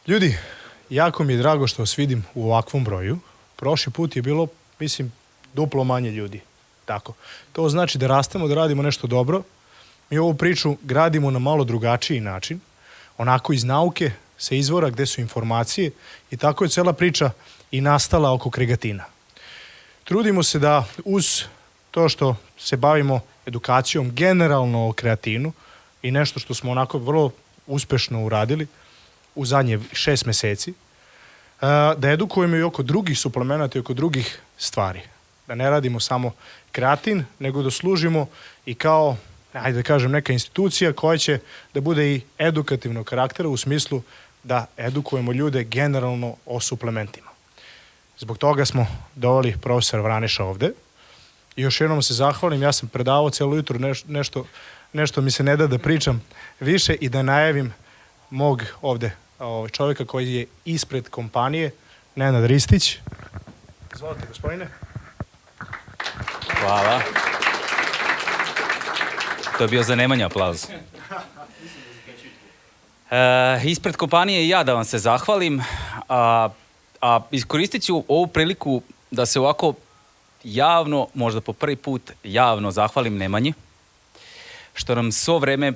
Ljudi, jako mi je drago što vas vidim u ovakvom broju. Prošli put je bilo, mislim, duplo manje ljudi. Tako. To znači da rastemo, da radimo nešto dobro. Mi ovu priču gradimo na malo drugačiji način. Onako iz nauke, sa izvora gde su informacije i tako je cela priča i nastala oko kregatina. Trudimo se da uz to što se bavimo edukacijom generalno o kreatinu i nešto što smo onako vrlo uspešno uradili u zadnje 6 meseci, da edukujemo i oko drugih suplemenata i oko drugih stvari. Da ne radimo samo kreatin, nego da služimo i kao, ajde da kažem, neka institucija koja će da bude i edukativnog karaktera u smislu da edukujemo ljude generalno o suplementima. Zbog toga smo doveli profesora Vraneša ovde. I još jednom se zahvalim, ja sam predavao celo jutro nešto mi se ne da pričam više i da najavim mog ovde čovjeka koji je ispred kompanije, Nenad Ristić. Izvolite, gospodine. Hvala. To je bio za Nemanja aplauz. Ispred kompanije i ja da vam se zahvalim, a iskoristit ću ovu priliku da se ovako javno, možda po prvi put javno zahvalim Nemanji, što nam svo vreme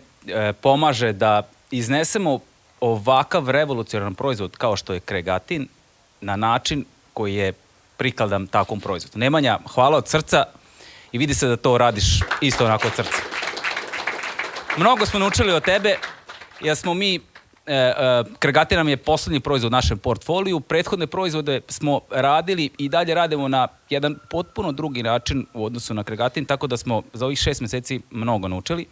pomaže da iznesemo ovakav revolucionaran proizvod kao što je kregatin na način koji je prikladan takvom proizvodu. Nemanja, hvala od srca i vidi se da to radiš isto onako od srca. Mnogo smo naučili od tebe, jer smo mi, kregatin nam je poslednji proizvod u našem portfoliju, prethodne proizvode smo radili i dalje radimo na jedan potpuno drugi način u odnosu na kregatin, tako da smo za ovih 6 meseci mnogo naučili.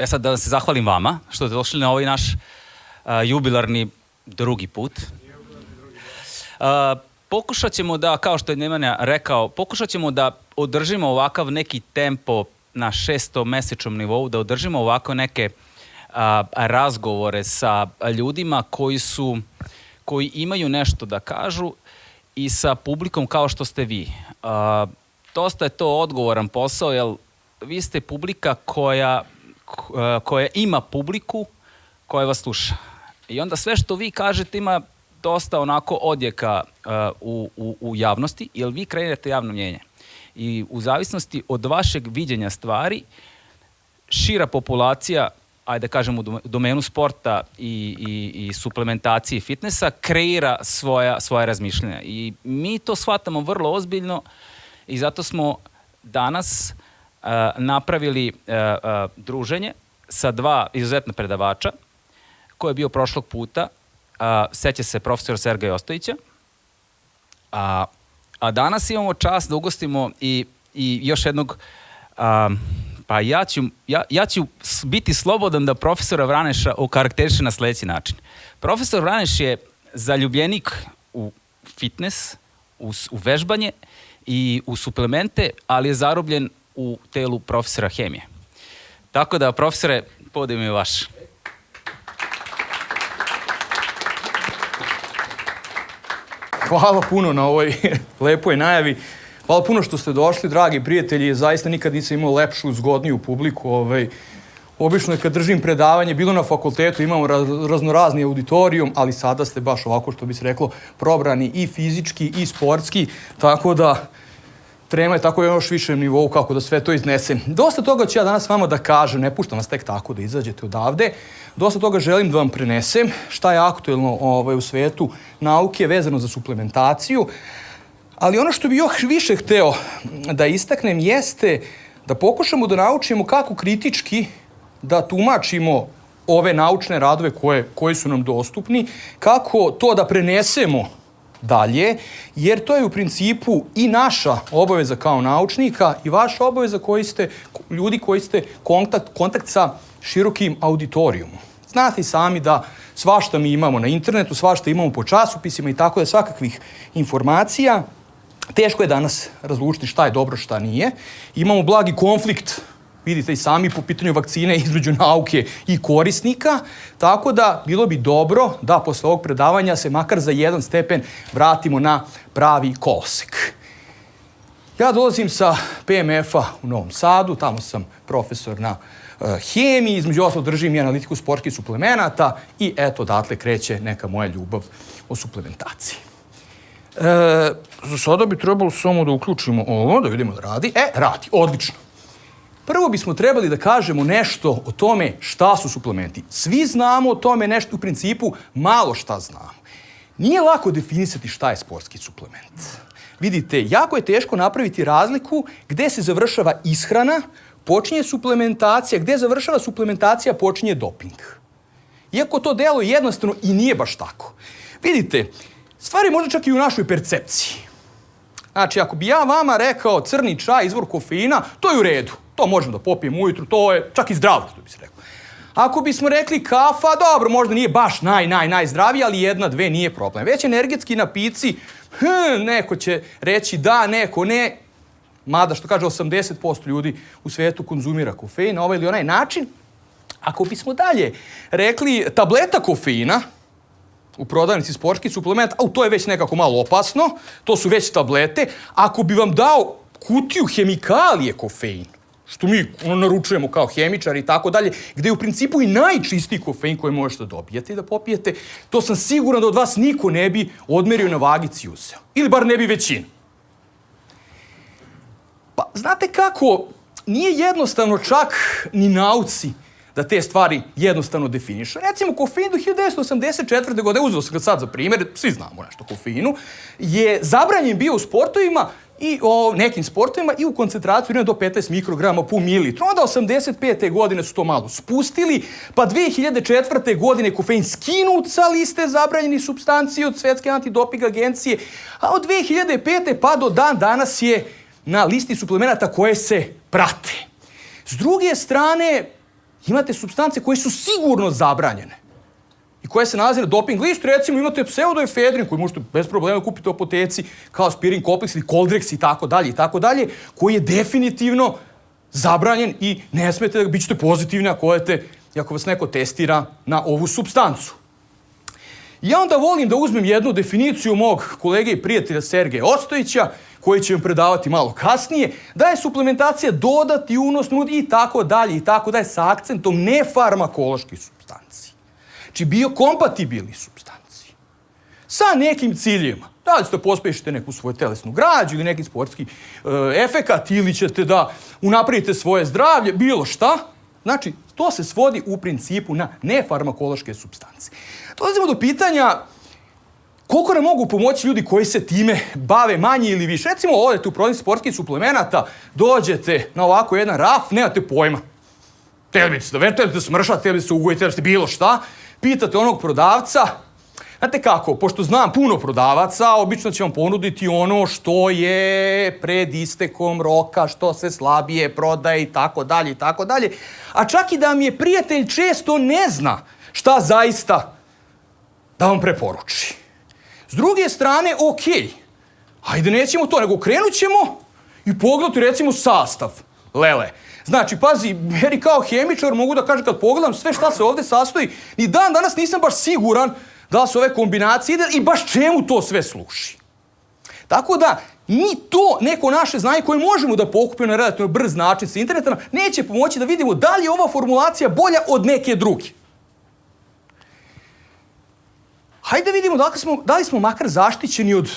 Sad da se zahvalim vama što ste došli na ovaj naš jubilarni drugi put. Pokušat ćemo da, kao što je Nemanja rekao, pokušat ćemo da održimo ovakav neki tempo na 600-mesečnom nivou, da održimo ovako neke razgovore sa ljudima koji imaju nešto da kažu i sa publikom kao što ste vi. Dosta je to odgovoran posao, jer vi ste publika koja ima publiku koja vas sluša. I onda sve što vi kažete ima dosta onako odjeka u javnosti, jer vi kreirate javno mnjenje. I u zavisnosti od vašeg viđenja stvari, šira populacija, ajde da kažem u domenu sporta i suplementacije i fitnessa, kreira svoja razmišljenja. I mi to shvatamo vrlo ozbiljno i zato smo danas napravili druženje sa 2 izuzetna predavača koje je bio prošlog puta. Seća se profesora Sergeja Ostojića. A danas imamo čast da ugostimo i još jednog, pa ja ću biti slobodan da profesora Vraneša okarakteriše na sledeći način. Profesor Vraneš je zaljubljenik u fitness, u vežbanje i u suplemente, ali je zarobljen u telu profesora hemije. Tako da, profesore, podijem je vaš. Hvala puno na ovoj lepoj najavi. Hvala puno što ste došli, dragi prijatelji. Zaista nikad nisam imao lepšu, zgodniju publiku. Obično je kad držim predavanje, bilo na fakultetu, imamo raznorazni auditorijum, ali sada ste baš ovako, što bi se reklo, probrani i fizički i sportski, tako da trema je tako još višem nivou kako da sve to iznesem. Dosta toga ću ja danas vama da kažem, ne puštam vas tek tako da izađete odavde. Dosta toga želim da vam prenesem, šta je aktuelno u svetu nauke vezano za suplementaciju. Ali ono što bih još više hteo da istaknem jeste da pokušamo da naučimo kako kritički da tumačimo ove naučne radove koji su nam dostupni, kako to da prenesemo dalje, jer to je u principu i naša obaveza kao naučnika i vaša obaveza ljudi koji ste kontakt sa širokim auditorijumom. Znate i sami da svašta mi imamo na internetu, svašta imamo po časopisima i tako da svakakvih informacija. Teško je danas razlučiti šta je dobro, šta nije. Imamo blagi konflikt, vidite i sami, po pitanju vakcine između nauke i korisnika, tako da bilo bi dobro da posle ovog predavanja se makar za 1 stepen vratimo na pravi kolosek. Ja dolazim sa PMF-a u Novom Sadu, tamo sam profesor na hemiji, između ostalog držim i analitiku sportskih suplemenata i eto, odatle kreće neka moja ljubav o suplementaciji. Za sada bi trebalo samo da uključimo ovo, da vidimo da radi. Radi, odlično. Prvo bismo trebali da kažemo nešto o tome šta su suplementi. Svi znamo o tome nešto, u principu malo šta znamo. Nije lako definisati šta je sportski suplement. Vidite, jako je teško napraviti razliku gde se završava ishrana, počinje suplementacija, gde završava suplementacija, počinje doping. Iako to delo jednostavno i nije baš tako. Vidite, stvari možda čak i u našoj percepciji. Znači, ako bi ja vama rekao crni čaj, izvor kofeina, to je u redu. To možemo da popijem ujutru, to je čak i zdravo, što bi se rekao. Ako bismo rekli kafa, dobro, možda nije baš najzdraviji, ali 1, 2 nije problem. Već energetski napici, neko će reći da, neko ne. Mada, što kaže, 80% ljudi u svetu konzumira kofein na ovaj ili onaj način. Ako bismo dalje rekli tableta kofeina u prodavnici sportskih suplementa, to je već nekako malo opasno, to su već tablete. Ako bi vam dao kutiju hemikalije kofein, što mi naručujemo kao hemičari i tako dalje, gde je u principu i najčistiji kofein koji možete da dobijete i da popijete, to sam siguran da od vas niko ne bi odmerio na vagici i uzeo. Ili bar ne bi većina. Pa, znate kako, nije jednostavno čak ni nauci da te stvari jednostavno definišu. Recimo, kofein do 1984. godine, uzeo sam ga sad za primjer, svi znamo nešto o kofeinu, je zabranjen bio u sportovima i o nekim sportovima i u koncentraciju do 15 mikrograma po mililitru. Onda 85. godine su to malo spustili, pa 2004. godine kofein skinut sa liste zabranjenih supstanci od Svetske antidoping agencije, a od 2005. pa do dan danas je na listi suplemenata koje se prate. S druge strane, imate supstance koje su sigurno zabranjene i koje se nalaze na doping listu. Recimo, imate pseudoefedrin koji možete bez problema kupiti u apoteci kao aspirin kompleks ili Coldrex i tako dalje, koji je definitivno zabranjen i ne smete da bit ćete pozitivni ako vas neko testira na ovu supstancu. Ja onda volim da uzmem jednu definiciju mog kolege i prijatelja Sergeja Ostojića, koji će vam predavati malo kasnije, da je suplementacija dodati unos i tako dalje, sa akcentom nefarmakoloških supstanci. Znači biokompatibilni supstanci. Sa nekim ciljima. Da li ćete pospešiti neku svoju telesnu građu ili neki sportski efekat ili ćete da unaprijedite svoje zdravlje, bilo šta. Znači, to se svodi u principu na nefarmakološke supstance. Dolazimo do pitanja koliko nam mogu pomoći ljudi koji se time bave manje ili više. Recimo, odete u prodavnicu sportskih suplemenata, dođete na ovako jedan raf, nemate pojma. Trebali biste da vežete, da smršate, trebali biste ugojiti, trebali biste bilo šta. Pitate onog prodavca, znate kako, pošto znam puno prodavaca, obično će vam ponuditi ono što je pred istekom roka, što se slabije prodaje i tako dalje. A čak i da mi je prijatelj često ne zna šta zaista da vam preporuči. S druge strane, okej, ajde nećemo to, nego krenut ćemo i pogledati recimo sastav lele. Znači, pazi, meni kao hemičar mogu da kažem kad pogledam sve šta se ovde sastoji, ni dan danas nisam baš siguran da su ove kombinacije ide i baš čemu to sve služi. Tako da, ni to neko naše znanje koje možemo da pokupimo na relativno brz način sa interneta neće pomoći da vidimo da li je ova formulacija bolja od neke druge. Hajde da vidimo da li smo makar zaštićeni od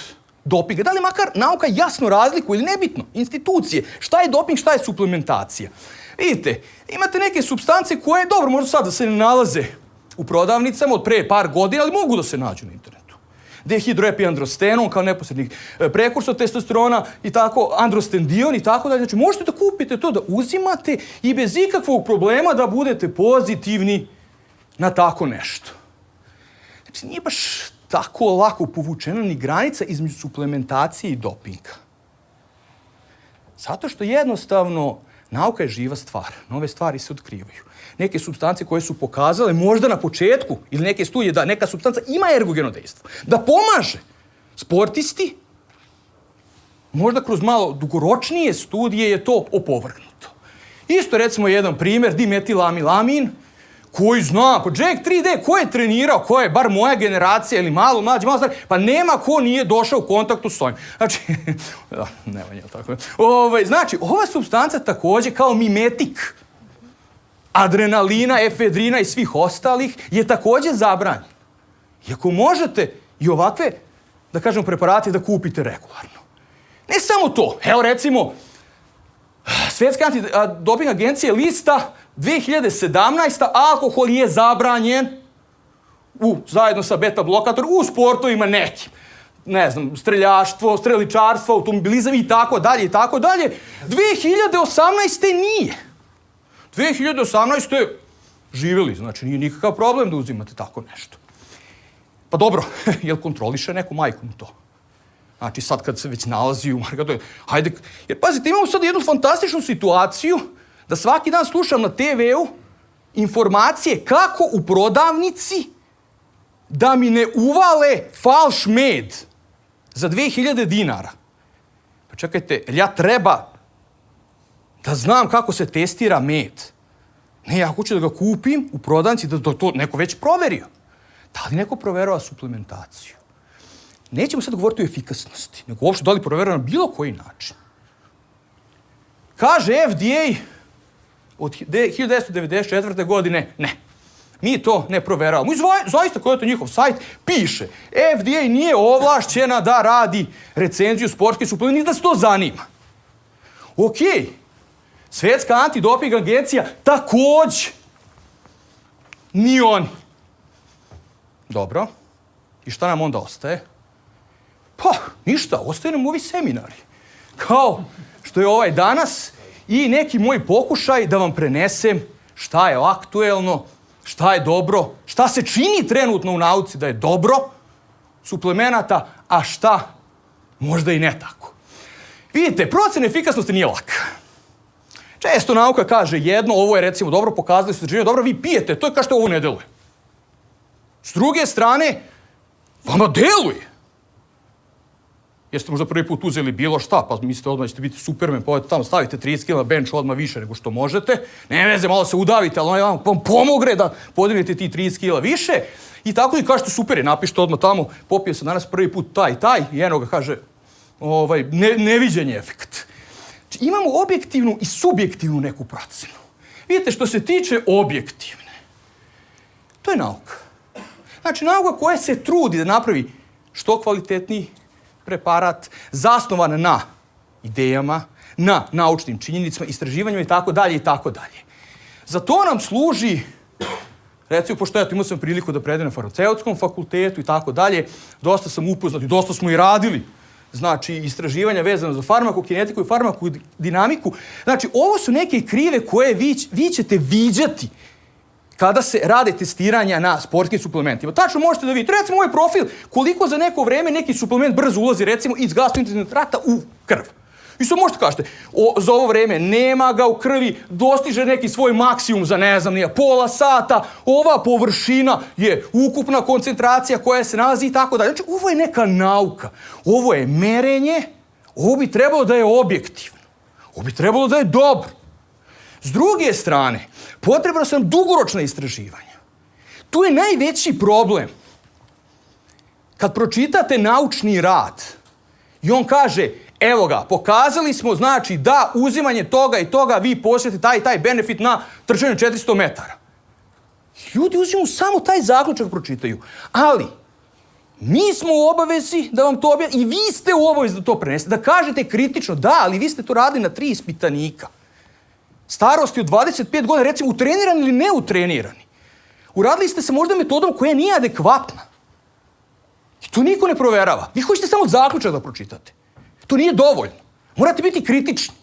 dopinga, da li makar nauka jasno razlikuje ili nebitno, institucije, šta je doping, šta je suplementacija. Vidite, imate neke supstance koje, dobro, možda sad da se ne nalaze u prodavnicama od pre par godina, ali mogu da se nađu na internetu. Dehidroepiandrostenon kao neposredni prekursor testosterona i tako, androstendion i tako dalje. Znači, možete da kupite to, da uzimate i bez ikakvog problema da budete pozitivni na tako nešto. Znači, nije baš tako lako povučena ni granica između suplementacije i dopinga. Zato što jednostavno nauka je živa stvar. Nove stvari se otkrivaju. Neke supstance koje su pokazale možda na početku ili neke studije da neka supstanca ima ergogeno dejstvo, da pomaže sportisti, možda kroz malo dugoročnije studije je to opovrgnuto. Isto recimo jedan primjer, dimetilamilamin, koji zna, pa Jack 3D, ko je trenirao, ko je, bar moja generacija ili malo mlađi, malo stari, pa nema ko nije došao u kontaktu s ovim. Znači, nema njel tako. Znači, ova supstanca takođe kao mimetik adrenalina, efedrina i svih ostalih je takođe zabranjeno. Iako možete i ovakve, da kažemo, preparate da kupite regularno. Ne samo to. Evo recimo, Svetska antidoping agencija lista 2017. alkohol je zabranjen zajedno sa beta blokator u sportovima nekim. Ne znam, streljaštvo, streličarstvo, automobilizam i tako dalje i tako dalje. 2018. nije. 2018. živjeli, znači nije nikakav problem da uzimate tako nešto. Pa dobro, jel kontroliše neko majkom to? Znači sad kad se već nalazi u marketu, hajde, jer pazite, imamo sad jednu fantastičnu situaciju da svaki dan slušam na TV-u informacije kako u prodavnici da mi ne uvale falš med za 2000 dinara. Pa čekajte, ja treba da znam kako se testira med. Ne, ja hoću da ga kupim u prodavnici, da to neko već proverio. Da li neko proverava suplementaciju? Nećemo sad govoriti o efikasnosti, nego uopšte da li proverava na bilo koji način. Kaže FDA od 1994. godine, ne, mi to ne proveravamo. I zaista, koji je to njihov sajt, piše, FDA nije ovlašćena da radi recenziju sportske suplemente, ni da se to zanima. Okej, Svetska antidoping agencija takođe. Ni oni. Dobro. I šta nam onda ostaje? Pa, ništa, ostaje nam ovi seminari. Kao što je ovaj danas i neki moj pokušaj da vam prenesem šta je aktuelno, šta je dobro, šta se čini trenutno u nauci da je dobro, suplemenata, a šta možda i ne tako. Vidite, procena efikasnosti nije laka. Često nauka kaže jedno, ovo je recimo dobro, pokazali su istraživanje, dobro, vi pijete, to je kao što ovo ne deluje. S druge strane, vama deluje. Jeste možda prvi put uzeli bilo šta, pa mislite odmah ćete biti Superman, pa tamo stavite 30 kg bench odmah više nego što možete. Ne veze, malo se udavite, ali on vam pomogne da podignete ti 30 kg više. I tako i kažete super je, napišite odmah tamo, popio sam danas prvi put taj, i eno ga kaže, neviđen je efekt. Znači, imamo objektivnu i subjektivnu neku procenu. Vidite, što se tiče objektivne, to je nauka. Znači, nauka koja se trudi da napravi što kvalitetniji preparat, zasnovan na idejama, na naučnim činjenicama, istraživanjima i tako dalje i tako dalje. Za to nam služi, recimo, pošto imao sam priliku da predajem na farmaceutskom fakultetu i tako dalje, dosta sam upoznat i dosta smo i radili, znači, istraživanja vezano za farmakokinetiku i farmakodinamiku. Znači, ovo su neke krive koje vi ćete viđati kada se rade testiranja na sportskim suplementima. Tačno možete da vidite, recimo ovaj profil, koliko za neko vreme neki suplement brzo ulazi, recimo, iz gastrointestinalnog trakta u krv. I sad možete kažete, za ovo vreme nema ga u krvi, dostiže neki svoj maksimum za, ne znam, pola sata, ova površina je ukupna koncentracija koja se nalazi i tako dalje. Znači, ovo je neka nauka, ovo je merenje, ovo bi trebalo da je objektivno, ovo bi trebalo da je dobro. S druge strane, potrebno su nam dugoročna istraživanja. Tu je najveći problem. Kad pročitate naučni rad i on kaže, evo ga, pokazali smo, znači, da uzimanje toga i toga vi posjetite taj benefit na trčanju 400 metara. Ljudi uzimaju samo taj zaključak pročitaju. Ali, mi smo u obavezi da vam to objasnimo i vi ste u obavezi da to prenesete. Da kažete kritično, da, ali vi ste to radili na 3 ispitanika. Starosti od 25 godina, recimo, utrenirani ili neutrenirani. Uradili ste se možda metodom koja nije adekvatna. I to niko ne proverava. Vi hoćete samo zaključak da pročitate. To nije dovoljno. Morate biti kritični.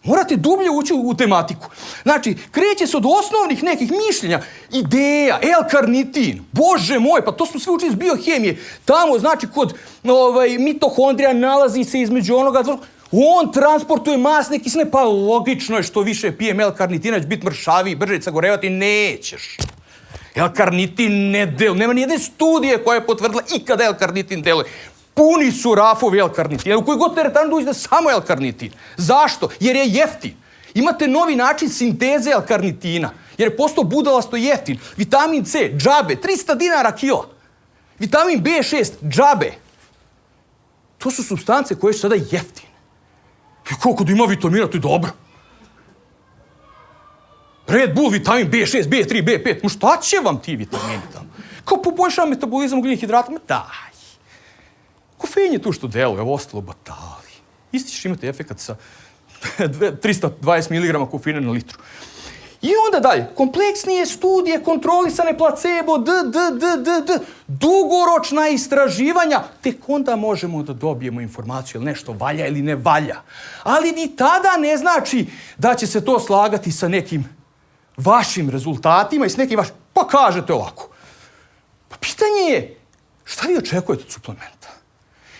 Morate dublje ući u tematiku. Znači, kreće se od osnovnih nekih mišljenja, ideja, L-karnitin, bože moj, pa to smo sve učili iz biohemije. Tamo, znači, kod mitohondrija nalazi se između onoga, on transportuje masne kisline, pa logično je što više pijem L-karnitina, će biti mršaviji, brže sagorevati, nećeš. L-karnitin ne deluje. Nema nijedne studije koja je potvrdila ikada L-karnitin deluje. Puni su rafovi L-karnitina. U koji god teretanu dođe samo L-karnitin. Zašto? Jer je jeftin. Imate novi način sinteze L-karnitina. Jer je postao budalasto jeftin. Vitamin C, džabe, 300 dinara kila. Vitamin B6, džabe. To su supstance koje su sada jeftine. I koliko da ima vitamina, to je dobro. Red Bull, vitamin B6, B3, B5. Šta će vam ti vitamini tamo? Kao poboljšava metabolizam ugljenih hidrata? Daj. Kofein je tu što deluje, ovo ostalo batali. Isti ćeš imati efekat sa 320 mg kofeina na litru. I onda dalje, kompleksnije studije, kontrolisane placebo, dugoročna istraživanja, tek onda možemo da dobijemo informaciju ili nešto valja ili ne valja. Ali ni tada ne znači da će se to slagati sa nekim vašim rezultatima i s nekim vašim... Pa kažete ovako. Pa pitanje je, šta vi očekujete od suplementa?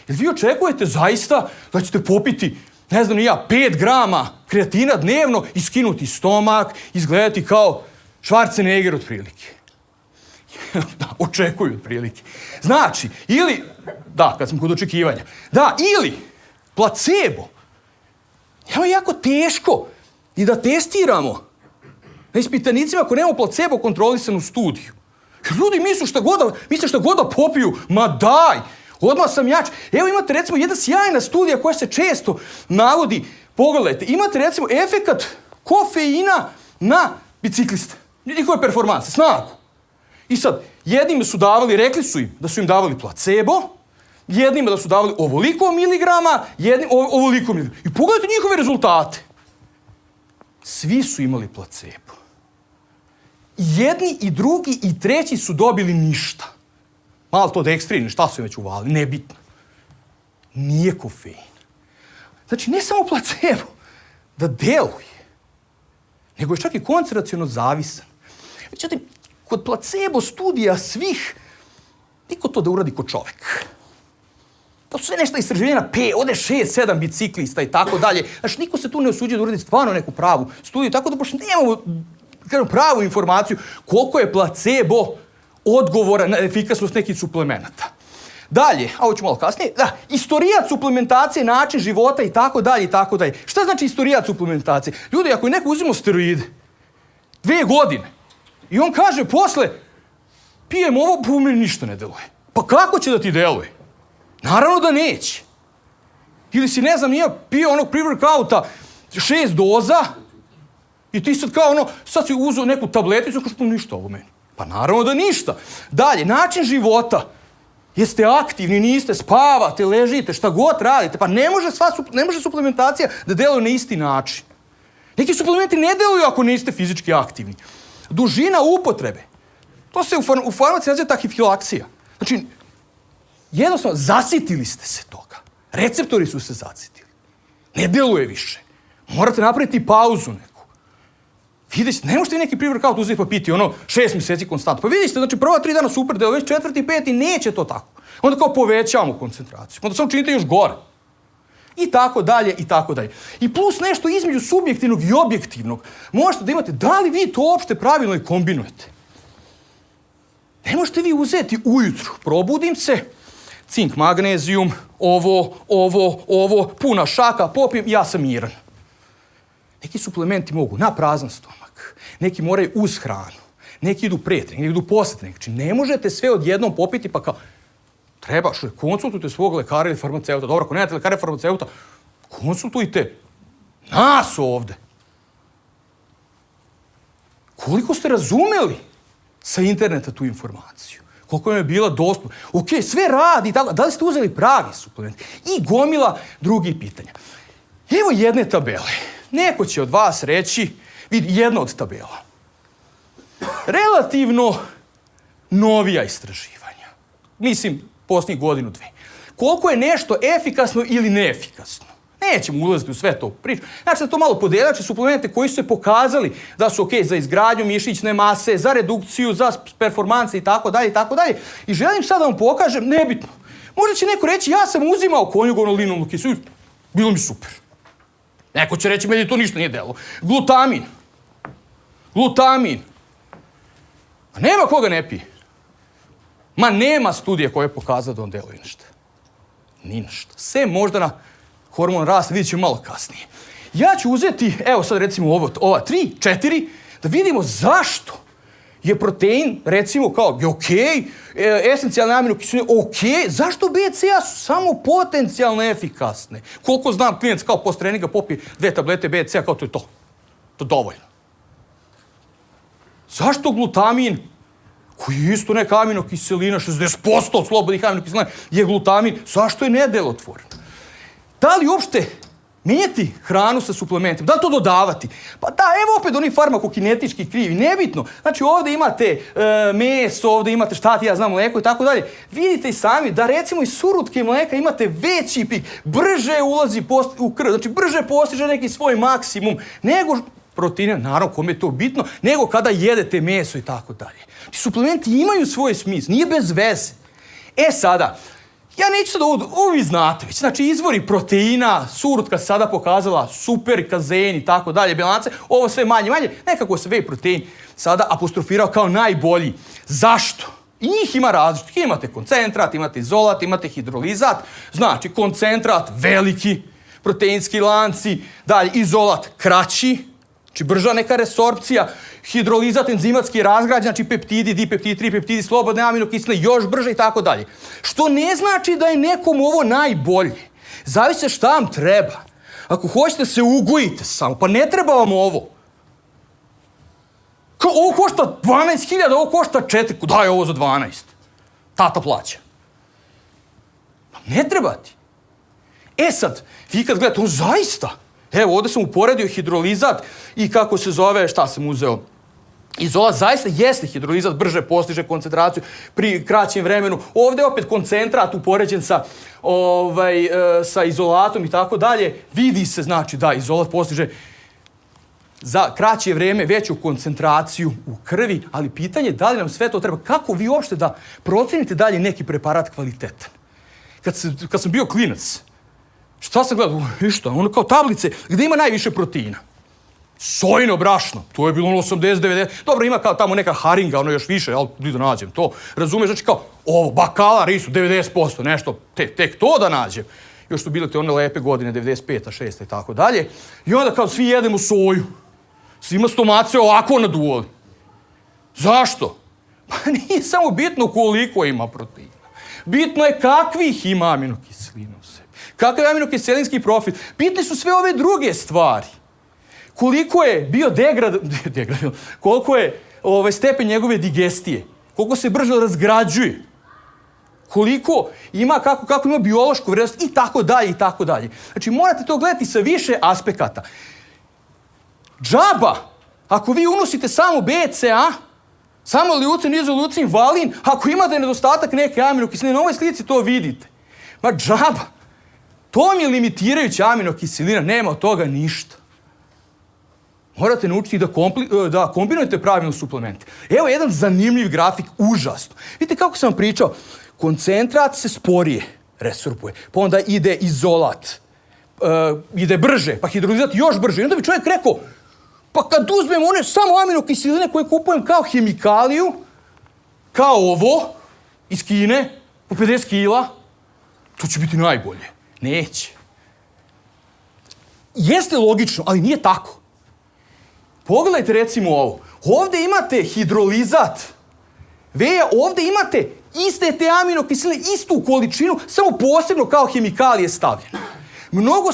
Jer vi očekujete zaista da ćete popiti, ne znam ni ja, 5 grama kreatina dnevno i skinuti stomak, izgledati kao Schwarzenegger otprilike. Da, očekuju otprilike. Znači, ili, da, kad sam kod očekivanja, da, ili placebo. Evo je jako teško i da testiramo na ispitanicima ako nemamo placebo kontrolisanu studiju. Jer ljudi misle šta god da popiju, ma daj, odmah sam jač. Evo imate recimo jedna sjajna studija koja se često navodi. Pogledajte, imate recimo efekat kofeina na bicikliste. Njihove performanse, snagu. I sad, jednima su davali, rekli su im da su im davali placebo, jednima da su davali ovoliko miligrama, ovoliko miligrama. I pogledajte njihove rezultate. Svi su imali placebo. Jedni i drugi i treći su dobili ništa. Malo to dekstrin, šta su im već uvali, nebitno. Nije kofein. Znači, ne samo placebo da deluje, nego je čak i koncentraciono zavisan. Međutim, kod placebo studija svih, niko to da uradi kod čoveka. To su sve nešto istraživanja ode 6-7 biciklista i tako dalje. Znači, niko se tu ne osuđuje da uradi stvarno neku pravu studiju, tako da baš nemamo pravu informaciju koliko je placebo odgovora na efikasnost nekih suplemenata. Dalje, a ovo ću malo kasnije, da, istorijat suplementacije, način života i tako dalje i tako dalje. Šta znači istorijat suplementacije? Ljudi, ako je neko uzimao steroide 2 godine i on kaže posle, pijem ovo, pa u meni ništa ne deluje. Pa kako će da ti deluje? Naravno da neće. Ili si, ne znam, nije pio onog pre-workouta 6 doza i ti sad kao sad si uzeo neku tableticu i kažeš, pa ništa ovo meni. Pa naravno da ništa. Dalje, način života. Jeste aktivni, niste, spavate, ležite, šta god radite. Pa ne može suplementacija da deluje na isti način. Neki suplementi ne deluju ako niste fizički aktivni. Dužina upotrebe. To se u farmaciji naziva tahifilaksija. Znači, jednostavno, zasitili ste se toga. Receptori su se zasitili. Ne deluje više. Morate napraviti pauzu neku. Vidite, ne možete neki pre-workout uzeti pa piti 6 mjeseci konstantno. Pa vidite, znači prva 3 dana super delo, već 4. 5. neće to tako. Onda kao povećavamo koncentraciju. Onda samo činite još gore. I tako dalje, i tako dalje. I plus nešto između subjektivnog i objektivnog. Možete da imate, da li vi to uopšte pravilno i kombinujete. Ne možete vi uzeti ujutru, probudim se, cink, magnezijum, ovo, puna šaka, popijem, ja sam miran. Neki suplementi mogu na prazan stomak, neki moraju uz hranu, neki idu pre treninga, neki idu posle treninga. Znači, ne možete sve odjednom popiti pa kao, trebaš, konsultujte svog lekara ili farmaceuta. Dobro, ako nemate lekara ili farmaceuta, konsultujte nas ovde. Koliko ste razumeli sa interneta tu informaciju? Koliko vam je bila dostupna? Ok, sve radi, tako, da li ste uzeli pravi suplement? I gomila drugih pitanja. Evo jedne tabele. Neko će od vas reći, vidi, jedna od tabela. Relativno novija istraživanja. Mislim, posljednjih 1-2. Koliko je nešto efikasno ili neefikasno? Nećemo ulaziti u sve to priču. Znači da to malo podeljače suplemente koji su se pokazali da su ok za izgradnju mišićne mase, za redukciju, za performanse i tako dalje i tako dalje. I želim sad da vam pokažem, nebitno. Možda će neko reći, ja sam uzimao konjugovnu linovnu kiselicu, bilo mi super. Neko će reći, meni to ništa nije delo. Glutamin. A nema koga ne pije. Ma nema studije koja je pokazala da on deluje ništa. Ni ništa. Sve možda na hormon rasta, vidjet ćemo malo kasnije. Ja ću uzeti, evo sad recimo ova 3, 4, da vidimo zašto je protein, recimo kao, je okej, esencijalne aminokiseline, okej, zašto BCA su samo potencijalno efikasne? Koliko znam, klijent kao post treninga popije 2 tablete BCA, kao to je to. To je dovoljno. Zašto glutamin, koji je isto neka aminokiselina, 60% od slobodnih aminokiselina je glutamin, zašto je nedelotvoran? Da li uopšte mijenjati hranu sa suplementima? Da li to dodavati? Pa da, evo opet oni farmakokinetički krivi, nebitno. Znači ovdje imate meso, ovdje imate šta ti ja znam, mleko i tako dalje. Vidite i sami da recimo iz surutke mleka imate veći pik, brže ulazi u krv, znači brže postiže neki svoj maksimum nego proteine, naravno kome je to bitno, nego kada jedete meso i tako dalje. Suplementi imaju svoj smisl, nije bez veze. Sada, ja neću sad ovo vi znate već, znači izvori proteina, surutka se sada pokazala, super, kazein i tako dalje, bilance, ovo sve manje, nekako se whey protein sada apostrofirao kao najbolji. Zašto? I njih ima različitih, imate koncentrat, imate izolat, imate hidrolizat, znači koncentrat veliki, proteinski lanci, dalje izolat kraći, znači brža neka resorpcija, hidrolizat enzimatski razgrađen, znači peptidi, dipeptidi, tripeptidi, slobodne aminokiseline, još brže i tako dalje. Što ne znači da je nekom ovo najbolje. Zavise šta vam treba. Ako hoćete se ugojite samo, pa ne treba vam ovo. Ovo košta 12.000, ovo košta 4. Daj ovo za 12. Tata plaća. Pa ne treba ti. Sad, vi kad gledate, zaista. Evo, ovdje sam uporedio hidrolizat i kako se zove, šta sam uzeo? Izolat zaista jeste hidrolizat, brže postiže koncentraciju pri kraćem vremenu. Ovdje je opet koncentrat upoređen sa izolatom i tako dalje. Vidi se, znači, da izolat postiže za kraće vrijeme veću koncentraciju u krvi, ali pitanje je da li nam sve to treba. Kako vi uopšte da procenite da li je neki preparat kvalitetan? Kad sam bio klinac, šta sam gledao? Ništa, ono kao tablice gdje ima najviše proteina. Sojino brašno, to je bilo 80-90. Dobro, ima kao tamo neka haringa, ono još više, ali da nađem to. Razumiješ, znači kao, ovo, bakala, risu, 90%, nešto, tek to da nađem. Još su bile te one lepe godine, 95-a, 6-a i tako dalje. I onda kao svi jedemo soju. Svima stomace ovako naduvali. Zašto? Pa nije samo bitno koliko ima proteina. Bitno je kakvih ima aminokiselina u sebi. Kakav je aminokiselinski profil. Bitne su sve ove druge stvari. Koliko je bio koliko je stepen njegove digestije, koliko se brže razgrađuje, koliko ima, kako ima biološku vrednost i tako dalje, i tako dalje. Znači, morate to gledati sa više aspekata. Džaba, ako vi unosite samo BCA, samo leucin, izoleucin, valin, ako imate nedostatak neke aminokiseline, na ovoj slici to vidite. Ma džaba, to vam je limitirajuća aminokiselina, nema od toga ništa. Morate naučiti da kombinujete pravilno suplemente. Evo jedan zanimljiv grafik, užasno. Vidite kako sam vam pričao, koncentrat se sporije resorpuje, pa onda ide izolat, ide brže, pa hidrolizat još brže. I onda bi čovjek rekao, pa kad uzmem one samo aminokiseline koje kupujem kao hemikaliju, kao ovo, iz Kine, po 50 kila, to će biti najbolje. Neće. Jeste logično, ali nije tako. Pogledajte recimo ovo. Ovdje imate hidrolizat. Ovdje imate iste te aminokiseline, istu količinu, samo posebno kao hemikalije stavljene. Mnogo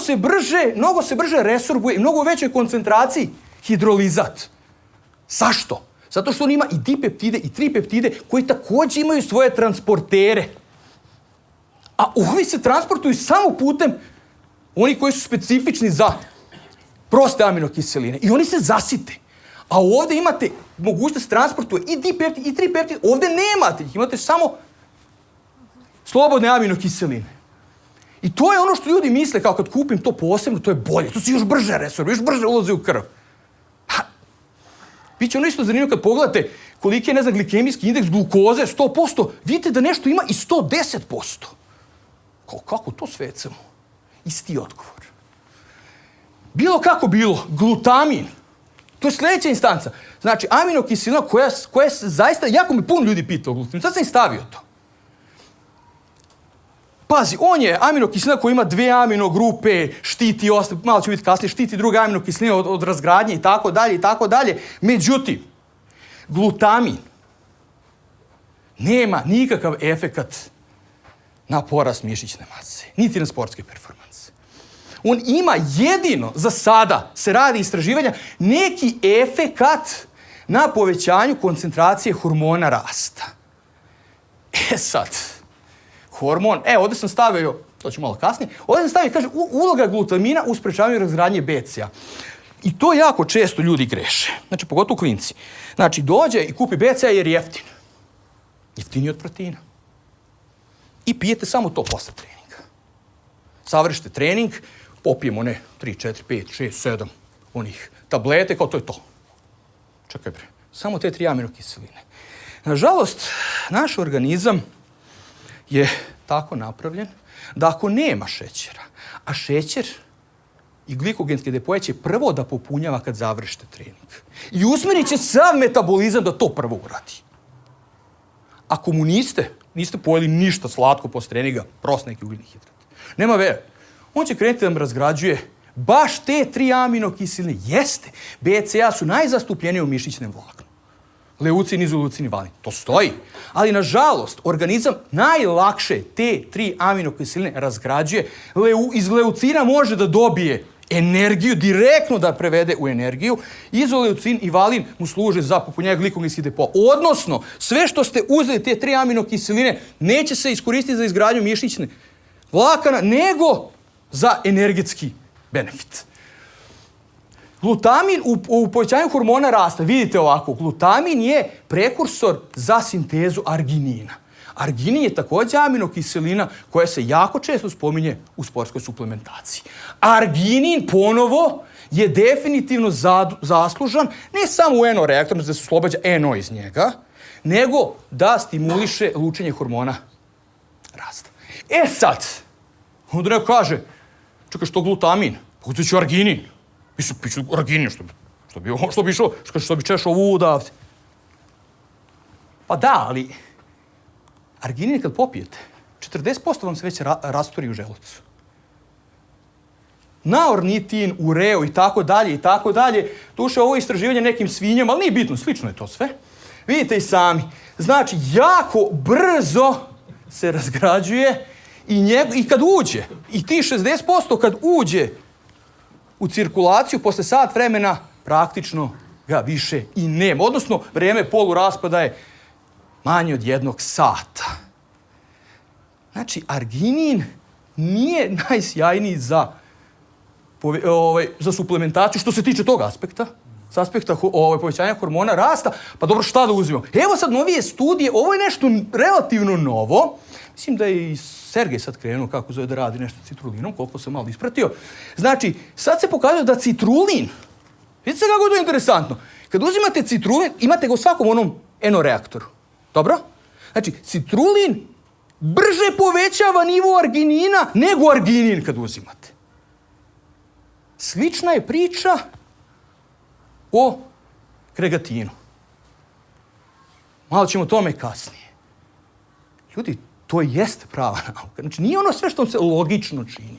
se brže resorbuje i mnogo većoj koncentraciji hidrolizat. Zašto? Zato što on ima i dipeptide i tripeptide koji također imaju svoje transportere. A ovi se transportuju samo putem oni koji su specifični za proste aminokiseline. I oni se zasite. A ovdje imate mogućnost transportuje i dipeptid i tripeptid. Ovdje nemate ih. Imate samo slobodne aminokiseline. I to je ono što ljudi misle kao kad kupim to posebno, to je bolje. To se još brže resorbuje, još brže ulazi u krv. Biće ono isto zanimljivo kad pogledate koliki je, glikemijski indeks glukoze, 100%, vidite da nešto ima i 110%. Kako to svecamo? Isti odgovor. Bilo kako bilo, glutamin, to je sljedeća instanca. Znači, aminokiselina koja se zaista, jako mi puno ljudi pita o glutaminu, sad sam i stavio to. Pazi, on je aminokiselina koja ima 2 aminogrupe, štiti, malo ću vidjeti kasnije, štiti druga aminokiselina od razgradnje i tako dalje, i tako dalje. Međutim, glutamin nema nikakav efekat na porast mišićne mase, niti na sportske performanse. On ima jedino, za sada se radi istraživanja, neki efekat na povećanju koncentracije hormona rasta. Sad, hormon, ovdje sam stavio, to ću malo kasnije, ovdje sam stavio, kaže, uloga glutamina u sprečavanju razgradnje BCA. I to jako često ljudi greše. Znači, pogotovo klinci. Znači, dođe i kupi BCA jer je jeftin. Jeftiniji od proteina. I pijete samo to posle treninga. Završite trening, popijemo 3, 4, 5, 6, 7 onih tablete, kao to je to. Čekaj bre, samo te 3 aminokiseline. Nažalost, naš organizam je tako napravljen da ako nema šećera, a šećer i glikogenske depoje će prvo da popunjava kad završite trening. I usmerit će sav metabolizam da to prvo uradi. Ako mu niste pojeli ništa slatko posle treninga, prost neki ugljeni hidrat. Nema vere. On će krenuti da vam razgrađuje baš te 3 aminokiseline. Jeste. BCA su najzastupljenije u mišićnom vlaknu. Leucin, izoleucin i valin. To stoji. Ali, nažalost, organizam najlakše te 3 aminokiseline razgrađuje. Iz leucina može da dobije energiju, direktno da prevede u energiju. Izoleucin i valin mu služe za popunjanje glikogenskih depoa. Odnosno, sve što ste uzeli te 3 aminokiseline neće se iskoristiti za izgradnju mišićne vlakana, nego za energetski benefit. Glutamin u povećanju hormona rasta, vidite ovako, glutamin je prekursor za sintezu arginina. Arginin je također aminokiselina koja se jako često spominje u sportskoj suplementaciji. Arginin ponovo je definitivno zaslužan ne samo u NO reaktoru, da se oslobađa NO iz njega, nego da stimuliše lučenje hormona rasta. Sad, onda neko kaže, čekaj, što glutamin? Pa uzet ću arginin. Piću arginin, što bi češao ovuda ovdje. Pa da, ali arginin kad popijete, 40% vam se već rastori u želucu. Na ornitin, ureo i tako dalje. Duše, ovo je istraživanje nekim svinjama, ali nije bitno, slično je to sve. Vidite i sami. Znači, jako brzo se razgrađuje i kad uđe, i ti 60% kad uđe u cirkulaciju, posle sat vremena praktično ga više i nema. Odnosno, vrijeme poluraspada je manje od 1 sata. Znači, arginin nije najsjajniji za suplementaciju što se tiče tog aspekta, s aspekta povećanja hormona rasta. Pa dobro, šta da uzimamo? Evo sad novije studije, ovo je nešto relativno novo. Mislim da je i Sergej sad krenuo kako zove da radi nešto s citrulinom, koliko sam malo ispratio. Znači, sad se pokazuje da citrulin, vidite kako je to interesantno, kad uzimate citrulin, imate ga u svakom onom NO reaktoru. Dobro? Znači, citrulin brže povećava nivo arginina nego arginin kad uzimate. Slična je priča o kregatinu. Malo ćemo o tome kasnije. Ljudi, to jeste prava nauka. Znači, nije ono sve što se logično čini.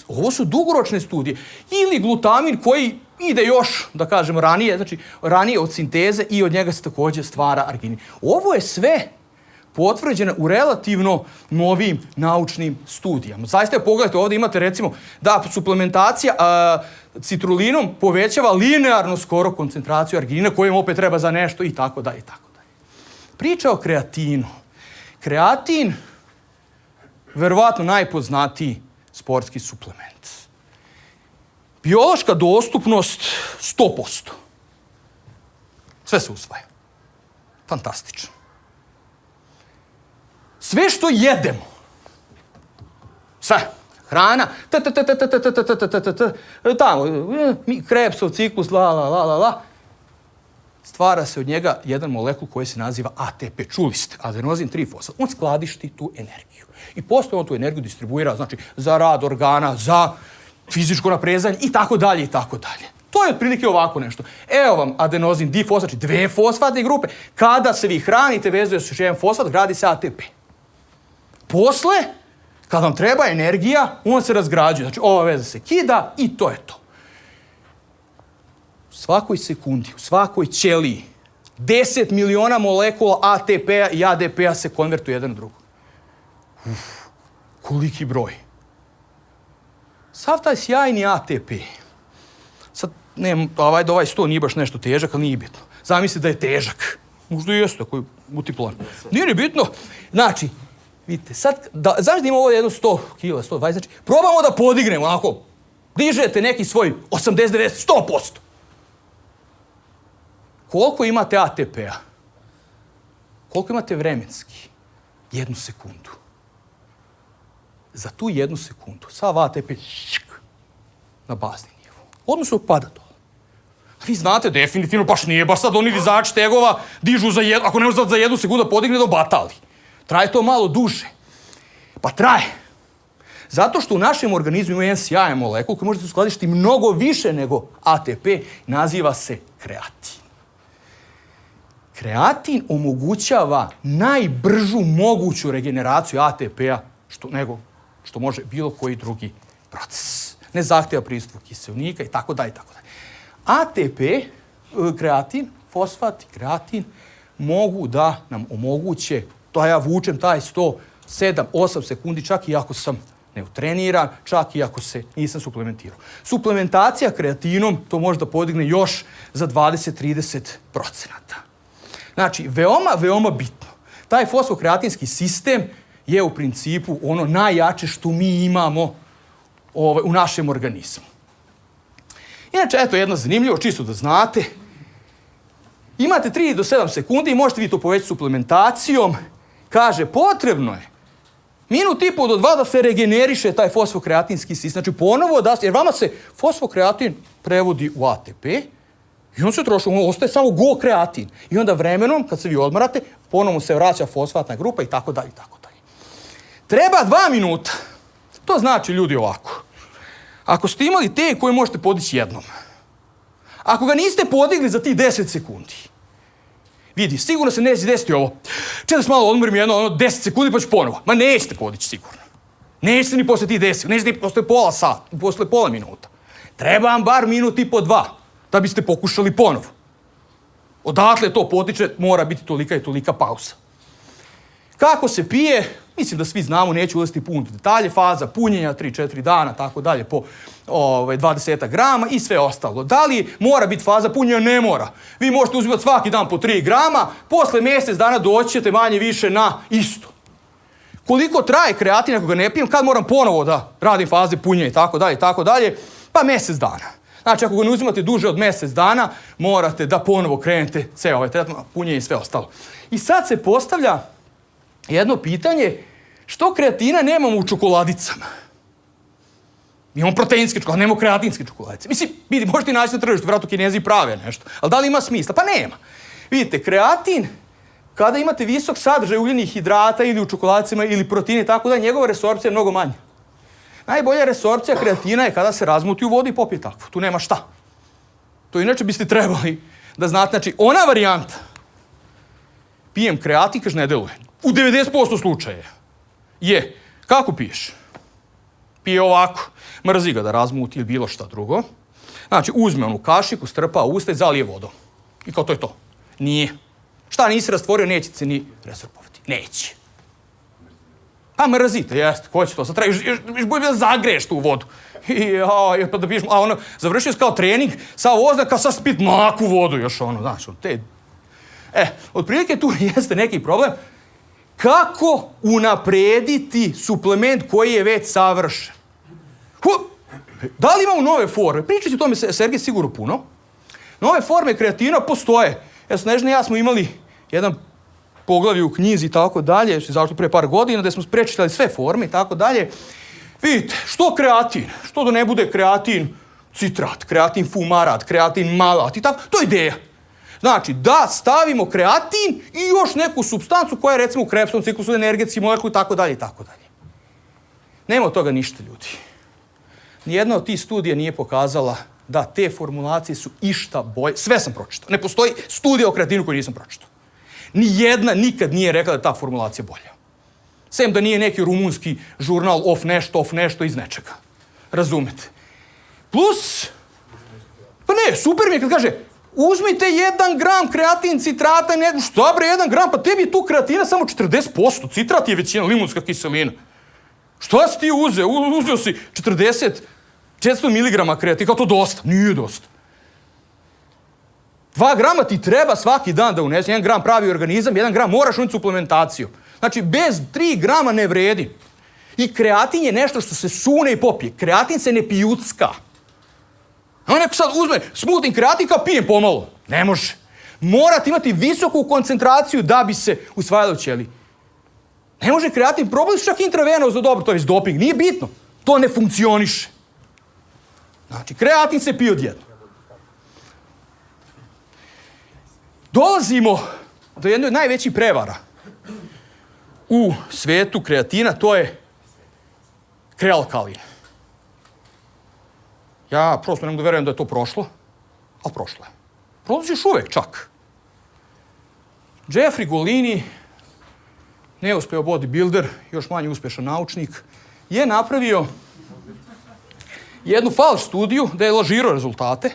Ovo su dugoročne studije. Ili glutamin koji ide još, da kažemo, ranije, znači ranije od sinteze i od njega se također stvara arginin. Ovo je sve potvrđeno u relativno novim naučnim studijama. Zaista je, pogledajte, ovdje imate recimo da suplementacija citrulinom povećava linearno skoro koncentraciju arginina kojim opet treba za nešto i tako dalje. Priča o kreatinu. Kreatin, verovatno najpoznatiji sportski suplement. Biološka dostupnost 100%. Sve se usvaja. Fantastično. Sve što jedemo, sve, hrana, tamo, Krebsov ciklus, stvara se od njega jedan molekul koji se naziva ATP, čuli ste, adenozin trifosfat. On skladišti tu energiju. I posle on tu energiju distribuira, znači, za rad organa, za fizičko naprezanje i tako dalje, i tako dalje. To je otprilike ovako nešto. Evo vam adenozin difosfat, znači 2 fosfatne grupe. Kada se vi hranite, vezuje se još jedan fosfat, gradi se ATP. Posle, kad vam treba energija, on se razgrađuje. Znači, ova veza se kida i to je to. U svakoj sekundi, u svakoj ćeliji, 10 miliona molekula ATP-a i ADP-a se konvertuju jedan u drugo. Koliki broj. Sav taj sjajni ATP. Sad, ovaj 100 nije baš nešto težak, ali nije bitno. Zamisli da je težak. Možda i jeste, ako je multiplan. Nije ni bitno. Znači, vidite, sad, znaš da ima ovo jedno 100 kila, 120, znači, probamo da podignemo, onako, dižete neki svoj 80, 90, 100%. Koliko imate ATP-a? Koliko imate vremenski? 1 sekundu. Za tu 1 sekundu, sav ATP na bazni nivo. Odnosno pada to. A vi znate, definitivno, baš nije, baš sad oni dizači tegova dižu za jednu, ako ne može za 1 sekundu da podigne do batali. Traje to malo duže. Pa traje. Zato što u našem organizmu ima jedan sjajan molekul koji možete uskladištiti mnogo više nego ATP, naziva se kreatin. Kreatin omogućava najbržu moguću regeneraciju ATP-a što može bilo koji drugi proces. Ne zahtjeva prisustvo kiseonika i tako dalje, tako dalje. ATP, kreatin, fosfat i kreatin mogu da nam omoguće, to ja vučem taj 107-8 sekundi, čak i ako sam neutreniran, čak i ako se nisam suplementirao. Suplementacija kreatinom to može da podigne još za 20-30%. Znači, veoma, veoma bitno. Taj fosfokreatinski sistem je u principu ono najjače što mi imamo u našem organizmu. Inače, eto jedno zanimljivo, čisto da znate. Imate 3 do 7 sekundi i možete vi to povećati suplementacijom. Kaže, potrebno je minut i po do 2 da se regeneriše taj fosfokreatinski sistem. Znači, ponovo da se, jer vama se fosfokreatin prevodi u ATP i on se troši, on ostaje samo go-kreatin. I onda vremenom, kad se vi odmarate, ponovo se vraća fosfatna grupa i tako dalje, i tako dalje. Treba 2 minuta. To znači, ljudi, ovako. Ako ste imali tek koji možete podići jednom, ako ga niste podigli za tih 10 sekundi, vidi, sigurno se neće desiti ovo. Čekaj da se malo odmorim jedno, 10 sekundi pa ću ponovo. Ma nećete podići sigurno. Nećete ni posle tih 10, nećete ni posle pola sata, posle pola minuta. Treba vam bar minut i po 2, da biste pokušali ponovo. Odatle to potiče, mora biti tolika i tolika pauza. Kako se pije? Mislim da svi znamo, neću ulaziti puno detalje, faza punjenja, 3-4 dana, tako dalje, po 20 grama i sve ostalo. Da li mora biti faza punjenja? Ne mora. Vi možete uzimati svaki dan po 3 grama, posle mjesec dana doći ćete manje više na isto. Koliko traje kreatin ako ga ne pijem, kad moram ponovo da radim faze punjenja i tako dalje, pa mjesec dana. Znači, ako ga ne uzimate duže od mjesec dana, morate da ponovo krenete ceo ovaj tretman, punjenje i sve ostalo. I sad se postavlja jedno pitanje, što kreatina nemamo u čokoladicama? Mi imamo proteinske čokoladice, nemamo kreatinske čokoladice. Mislim, vidi, možete i naći na tržištu, vjerojatno Kinezi prave nešto. Ali da li ima smisla? Pa nema. Vidite, kreatin, kada imate visok sadržaj ugljenih hidrata ili u čokoladicama ili proteine, tako da njegova resorpcija je mnogo manja. Najbolja resorpcija kreatina je kada se razmuti u vodu i popije takvu. Tu nema šta. To inače biste trebali da znate. Znači, ona varijanta, pijem kreatin, kaže, ne deluje. U 90% slučaja je, kako piješ? Pije ovako, mrzi ga da razmuti ili bilo šta drugo. Znači, uzme onu kašiku, strpa u usta i zalije vodom. I kao to je to. Nije. Šta nisi rastvorio, neće se ni resorpovati. Neće. Pa mrzite, jeste, ko će to? Sad treba, još bolje da zagreješ tu vodu. Pa da piješ, a ono, završio si kao trening, sa oznak, kao sad spit mlaku vodu još ono, znaš, te... otprilike tu jeste neki problem. Kako unaprediti suplement koji je već savršen? Da li imamo nove forme? Pričat ću o tome, Sergej, sigurno puno. Nove forme kreatina postoje. Snežna i ja smo imali jedan poglavlje u knjizi i tako dalje, zašto pre par godina, gde smo prečitali sve forme i tako dalje. Vidite, što kreatin? Što da ne bude kreatin citrat, kreatin fumarat, kreatin malat i tako? To je ideja. Znači, da stavimo kreatin i još neku supstancu koja je, recimo, u Krebsovom ciklusu, energetski molekul i tako dalje i tako dalje. Nema od toga ništa, ljudi. Nijedna od tih studija nije pokazala da te formulacije su išta bolje. Sve sam pročitao. Ne postoji studija o kreatinu koju nisam pročitao. Nijedna nikad nije rekla da je ta formulacija bolja. Sem da nije neki rumunski žurnal off nešto iz nečega. Razumete? Plus, pa ne, super mi je kad kaže, uzmite 1 gram kreatin citrata, šta bre 1 gram, pa tebi je tu kreatina samo 40%, citrat je većina, limunska kiselina. Šta si ti uzeo? Uzeo si 400 mg kreatina, kao to dosta? Nije dosta. 2 grama ti treba svaki dan da unesi. 1 gram pravi organizam, 1 gram moraš uneti suplementaciju. Znači, bez 3 grama ne vredi. I kreatin je nešto što se sune i popije. Kreatin se ne pijucka. A neko sad uzme, smutim kreatin kao pijem pomalo. Ne može. Morate imati visoku koncentraciju da bi se usvajalo u ćeliji. Ne može kreatin, probali su čak intravenozno dobro, to je doping. Nije bitno. To ne funkcioniše. Znači, kreatin se pije odjedno. Dolazimo do jedne od najvećih prevara u svetu kreatina, to je krealkalin. Ja prosto ne mogu da verujem da je to prošlo, ali prošlo je. Prolazi još uvek čak. Jeffrey Golini, neuspeo bodybuilder, još manje uspešan naučnik, je napravio jednu falš studiju da je lažirao rezultate,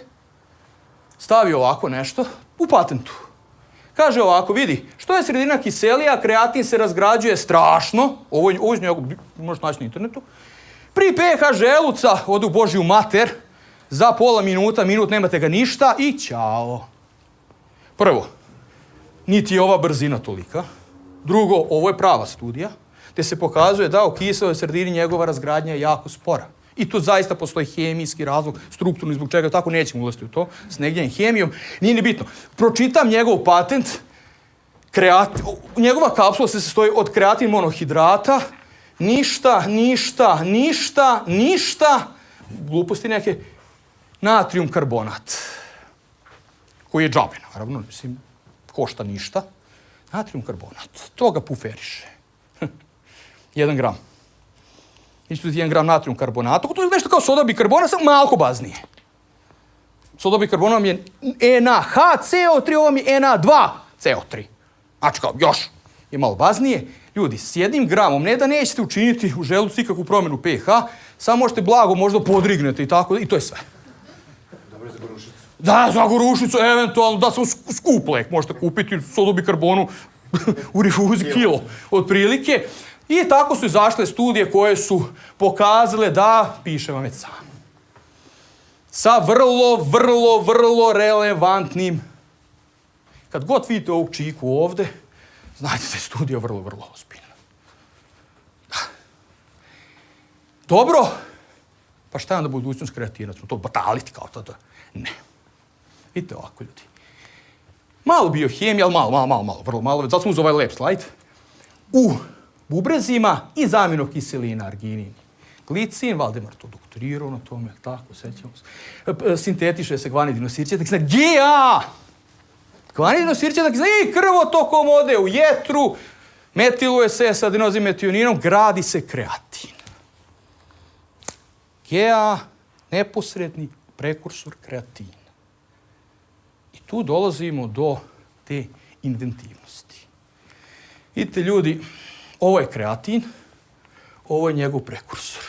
stavio ovako nešto u patentu. Kaže ovako, vidi, što je sredina kiselija, kreatin se razgrađuje strašno, ovo iz njega možete naći na internetu, pri pH želuca ode u Božju mater, za pola minuta, minut nemate ga ništa i ćao. Prvo, niti je ova brzina tolika. Drugo, ovo je prava studija, gde se pokazuje da u kiseloj sredini njegova razgradnja je jako spora. I tu zaista postoji hemijski razlog, strukturni, zbog čega tako nećemo ulaziti u to, s negdjenim hemijom, nije ni bitno. Pročitam njegov patent, njegova kapsula se sastoji od kreatin monohidrata, ništa, gluposti neke, natrium karbonat, koji je džabe, naravno, mislim, košta ništa, natrium karbonat, to ga puferiše. 1 gram. Isto 1 gram natrium karbonata, to je nešto kao soda bikarbonat, samo malo baznije. Soda bikarbonat vam je NaHCO3, ovo vam je Na2CO3. Znači kao, još je malo baznije. Ljudi, s 1 gramom, ne da nećete učiniti u želucu ikakvu promjenu pH, samo možete blago možda podrignete i tako, i to je sve. Dobro je za gorušicu. Da, za gorušicu, eventualno, da sam skup lek, možete kupiti sodu bikarbonu u rifuzi kilo, otprilike. I tako su izašle studije koje su pokazale da, piše vam već sam, sa vrlo relevantnim. Kad god vidite ovog čiku ovde, znajte da je studija vrlo ozbiljna. Dobro, pa šta je onda budućnost kreatina? Smo to bataliti kao to? Ne. Vidite ovako, ljudi. Malo biohemija, ali vrlo malo. Zato smo uz ovaj lep slajd. U bubrezima i zamjenu kiselina, arginin, glicin, Valdemar to doktorirao na tome, tako, sećamo se. Sintetiše se gvanidinosilčetak, GA! Gvanidinosilčetak, i krvotokom ode u jetru, metiluje se sa adenozimetioninem, gradi se kreatin. GA, neposredni prekursor kreatina. I tu dolazimo do te inventivnosti. Vidite, ljudi, ovo je kreatin, ovo je njegov prekursor.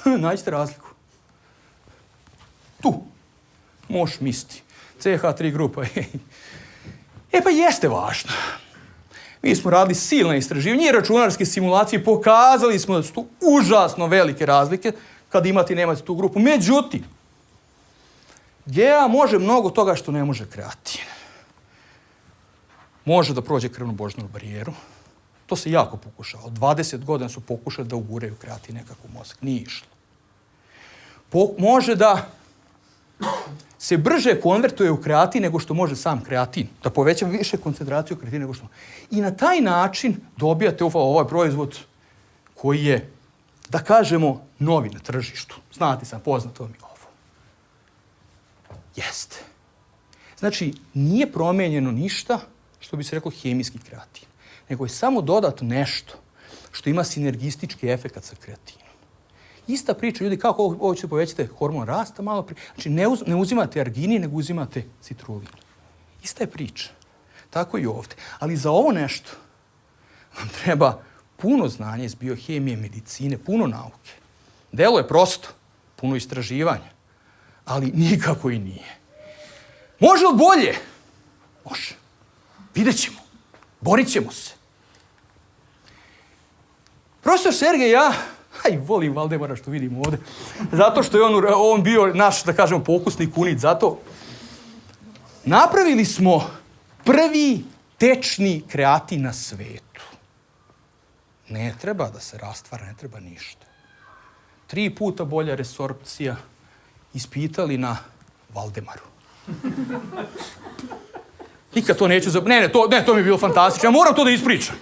Nađite razliku. Tu. Možeš misliti. CH3 grupa. Pa jeste važno. Mi smo radili silne istraživanja i računarske simulacije, pokazali smo da su tu užasno velike razlike kad imate i nemate tu grupu. Međutim, GA može mnogo toga što ne može kreatin. Može da prođe krvno-božnu barijeru. To se jako pokušalo. 20 godina su pokušali da uguraju kreatin nekako u mozak. Nije išlo. Može da se brže konvertuje u kreatin nego što može sam kreatin. Da poveća više koncentraciju kreatina nego što. I na taj način dobijate ovaj proizvod koji je, da kažemo, novi na tržištu. Znate sam, poznato vam je ovo. Jeste. Znači, nije promijenjeno ništa, što bi se reklo hemijski kreatin, nego je samo dodato nešto što ima sinergistički efekat sa kreatinom. Ista priča, ljudi, kako ovo ćete povećati hormon rasta malo prije. Znači, ne uzimate arginin, nego uzimate citrulin. Ista je priča. Tako i ovdje. Ali za ovo nešto vam treba puno znanja iz biohemije, medicine, puno nauke. Delo je prosto, puno istraživanja, ali nikako i nije. Može li bolje? Može. Vidjet ćemo. Borit ćemo se. Profesor Sergej, ja volim Valdemara što vidimo ovdje, zato što je on bio naš, da kažemo, pokusni kunit, zato napravili smo prvi tečni kreatin na svetu. Ne treba da se rastvara, ne treba ništa. 3 puta bolja resorpcija, ispitali na Valdemaru. Nikad to neću to mi je bilo fantastično. Ja moram to da ispričam.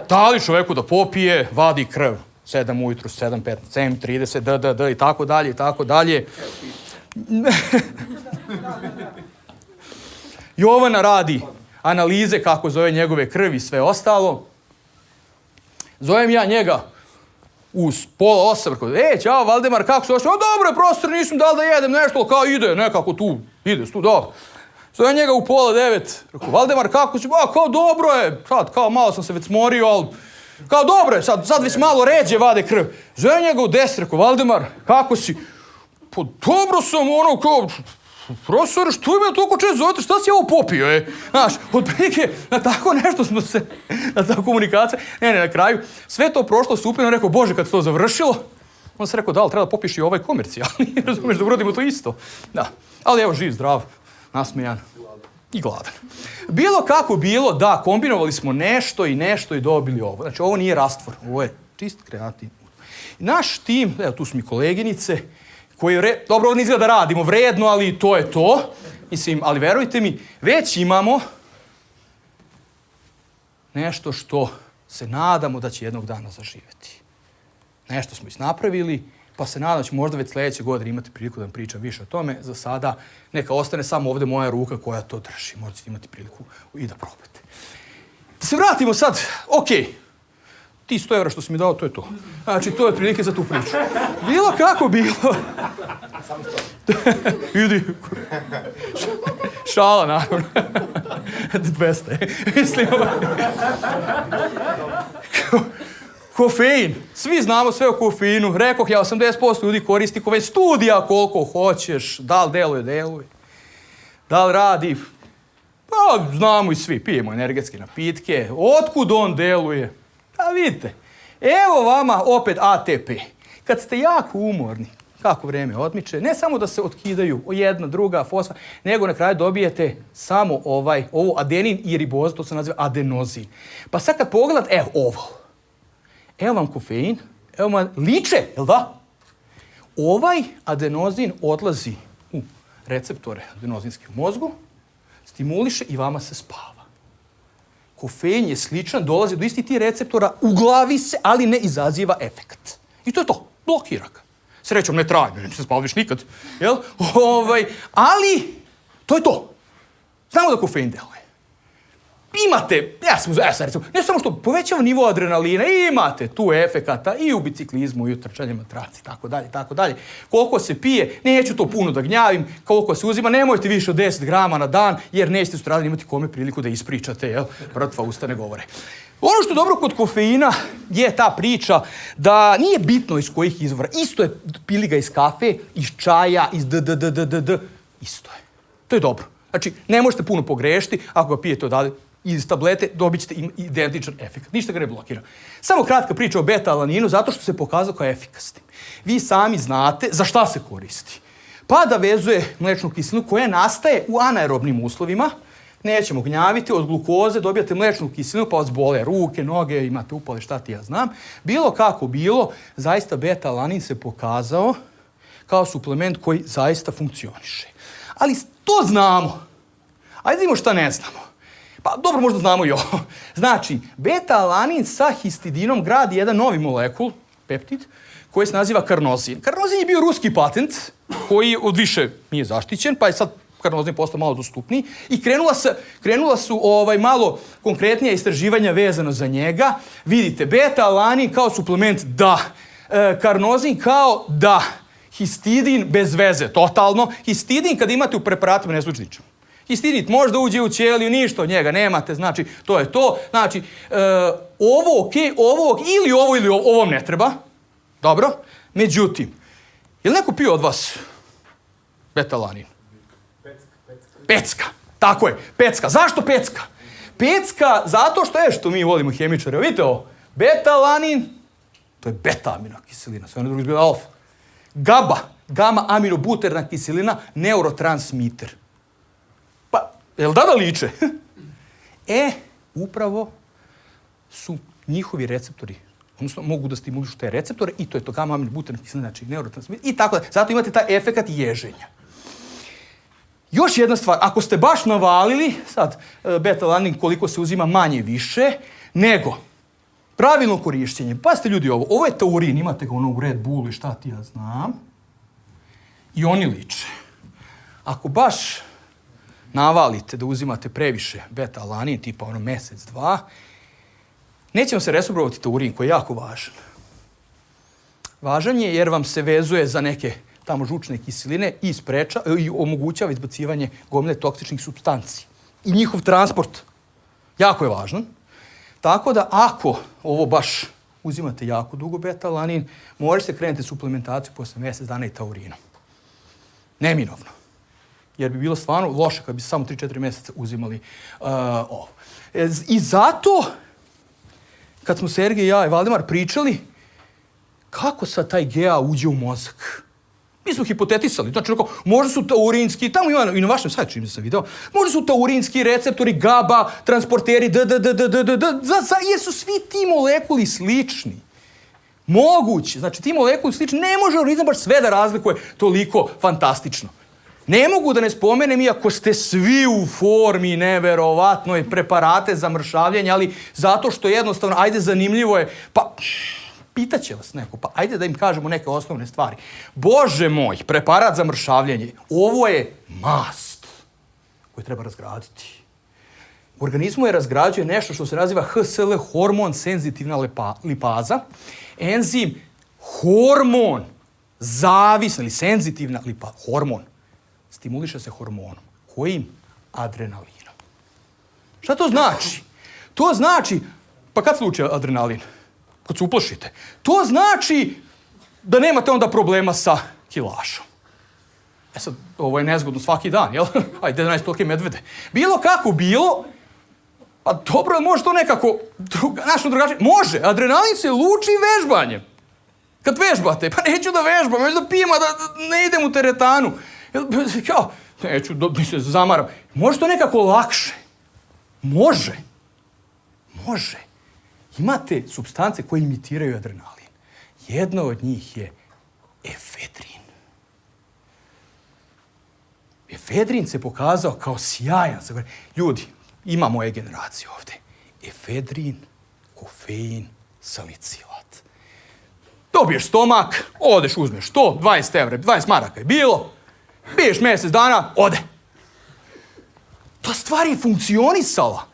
Dali čoveku da popije, vadi krv. 7 ujutru, 7, 15, 7, 30, i tako dalje, i tako dalje. Jovana radi analize kako zove njegove krvi i sve ostalo. Zovem ja njega u 7:30, rekao, ćao Valdemar, kako se ošao? Dobro je, profesor, nisam dal da jedem nešto, ali kao ide, nekako tu, ide, dobro. Zovem njega u 8:30, rekao, Valdemar, kako si? Kao dobro je, sad, kao malo sam se već smorio, ali kao dobro je, sad već malo ređe vade krv. Zovem njega u 10, rekao, Valdemar, kako si? Pa dobro sam, kao, profesor, što me toliko često zovete, šta si ovo popio, Znaš, otprilike, na tako nešto smo se, na ta komunikacija, na kraju, sve to prošlo super, on rekao, Bože, kad se to završilo, on se rekao, da li treba da popiš i ovaj komercijalni, razumiješ, da uradimo to isto. Da, ali evo, živ, zdrav, nasmejan i gladan. Bilo kako bilo, da, kombinovali smo nešto i dobili ovo. Znači, ovo nije rastvor, ovo je čist kreatin. Naš tim, evo, tu su mi koleginice, koji, dobro, ne izgleda da radimo vredno, ali to je to. Mislim, ali verujte mi, već imamo nešto što se nadamo da će jednog dana zaživjeti. Nešto smo napravili, pa se nadam da ću možda već sljedeće godine imati priliku da vam pričam više o tome. Za sada neka ostane samo ovdje moja ruka koja to drži. Možda ćete imati priliku i da probate. Da se vratimo sad, ti 100 € što si mi dao, to je to. Znači, to je prilike za tu priču. Bilo kako bilo. Idi. Šala, naravno. 200. Mislim. Kofein. Svi znamo sve o kofeinu. Rekoh ja, 80% ljudi koristi kofein. Studija koliko hoćeš. Da li deluje. Da li radi? Pa, znamo i svi. Pijemo energetske napitke. Otkud on deluje? A vidite, evo vama opet ATP. Kad ste jako umorni, kako vreme odmiče, ne samo da se otkidaju jedna, druga, fosfa, nego na kraju dobijete samo ovo adenin i riboza, to se naziva adenozin. Pa sad kad pogledate, evo ovo. Evo vam kofein, evo vam liče, jel da? Ovaj adenozin odlazi u receptore adenozinske u mozgu, stimuliše i vama se spava. Kofein je sličan, dolazi do istih tih receptora, u glavi se, ali ne izaziva efekt. I to je to, blokira ga. Srećom, ne traje, neće se spavaš nikad, jel? Ali, to je to. Znamo da kofein deluje. Imate, ne samo što povećava nivo adrenalina, imate tu efekata i u biciklizmu, i u trčanjima, traci, tako dalje. Koliko se pije, neću to puno da gnjavim, koliko se uzima, nemojte više od 10 grama na dan, jer nećete sutradan imati kome priliku da ispričate, jel? Mrtva usta ne govore. Ono što je dobro kod kofeina je ta priča da nije bitno iz kojih izvora. Isto je, pili ga iz kafe, iz čaja, iz isto je. To je dobro. Znači, ne možete puno pogrešiti, ako ga pijete odavde iz tablete, dobit ćete identičan efekt. Ništa ga ne blokira. Samo kratka priča o beta-alaninu, zato što se pokazao kao efikasnim. Vi sami znate za šta se koristi. Pa da vezuje mlečnu kiselinu koja nastaje u anaerobnim uslovima. Nećemo gnjaviti, od glukoze dobijate mlečnu kiselinu, pa vas bole ruke, noge, imate upale, šta ti ja znam. Bilo kako bilo, zaista beta-alanin se pokazao kao suplement koji zaista funkcioniše. Ali to znamo. Ajde vidimo šta ne znamo. Pa dobro, možda znamo i ovo. Znači, beta-alanin sa histidinom gradi jedan novi molekul, peptid, koji se naziva karnozin. Karnozin je bio ruski patent, koji od više nije zaštićen, pa je sad karnozin postao malo dostupniji i krenula su malo konkretnija istraživanja vezano za njega. Vidite, beta-alanin kao suplement da, karnozin kao da, histidin bez veze, totalno. Histidin kad imate u preparatima ne sluči ničemu. Histidin može da uđe u ćeliju, ništa od njega nemate, znači to je to. Znači, ovo okej, ovo ili ovo vam ne treba. Dobro? Međutim, je li neko pio od vas beta-alanin? Pecka. Tako je, pecka. Zašto pecka? Pecka zato što mi volimo hemičare. Vidite ovo, beta-alanin, to je beta-aminokiselina, sve ono drugo izgleda alfa. GABA, Gama-aminobuterna kiselina, neurotransmiter. Pa, jel da liče? Upravo su njihovi receptori, odnosno mogu da stimulišu te receptore i to je to gama-aminobuterna kiselina, znači neurotransmiter i tako da. Zato imate taj efekat ježenja. Još jedna stvar, ako ste baš navalili, sad beta-alanin koliko se uzima manje više, nego pravilno korišćenje. Pazite ljudi ovo je taurin, imate ga ono u Red Bullu i šta ti ja znam. I oni liče. Ako baš navalite da uzimate previše beta-alanin, tipa ono mesec, dva, neće vam se resorbovati taurin koji je jako važan. Važan je jer vam se vezuje za neke tamo žučne kiseline i omogućava izbacivanje gomile toksičnih supstanci. I njihov transport jako je važan. Tako da ako ovo baš uzimate jako dugo beta-alanin, možete krenuti suplementaciju posle mjesec dana i taurinom. Neminovno. Jer bi bilo stvarno loše kad bi samo 3-4 mjeseca uzimali ovo. I zato, kad smo Sergej, ja i Valdemar pričali, kako sad taj GA uđe u mozak? Mi smo hipotetisali, znači možda su taurinski, tamo ima i na vašem sajtu čim sam video, možda su taurinski receptori, GABA, transporteri, jesu svi ti molekuli slični. Moguće, znači ti molekuli slični, ne može organizam baš sve da razlikuje toliko fantastično. Ne mogu da ne spomenem, iako ste svi u formi neverovatnoj preparate za mršavljenje, ali zato što jednostavno, ajde zanimljivo je, pa pitaće vas neko, pa ajde da im kažemo neke osnovne stvari. Bože moj, preparat za mršavljenje, ovo je mast koju treba razgraditi. U organizmu je razgrađuje nešto što se naziva HSL, hormon senzitivna lipaza. Enzim hormon, zavisna ili senzitivna lipaza, hormon. Stimuliše se hormonom. Kojim? Adrenalinom. Šta to znači? To znači, pa kad sluči adrenalin? Kad se uplašite. To znači da nemate onda problema sa kilašom. Sad, ovo je nezgodno svaki dan, jel? Ajde, 11 tolike medvede. Bilo kako bilo, pa dobro, može to nekako drugačije. Može, adrenalin se luči vežbanjem. Kad vežbate, pa neću da vežbam, neću da pijem, da ne idem u teretanu. Kao, neću da se zamaram. Može to nekako lakše. Može. Imate supstance koje imitiraju adrenalin. Jedna od njih je efedrin. Efedrin se pokazao kao sjajan. Ljudi, ima moje generacije ovde. Efedrin, kofein, salicilat. Dobiješ stomak, odeš, uzmeš to, 20 evra, 20 maraka je bilo, piješ mjesec dana, ode. Ta stvar je funkcionisala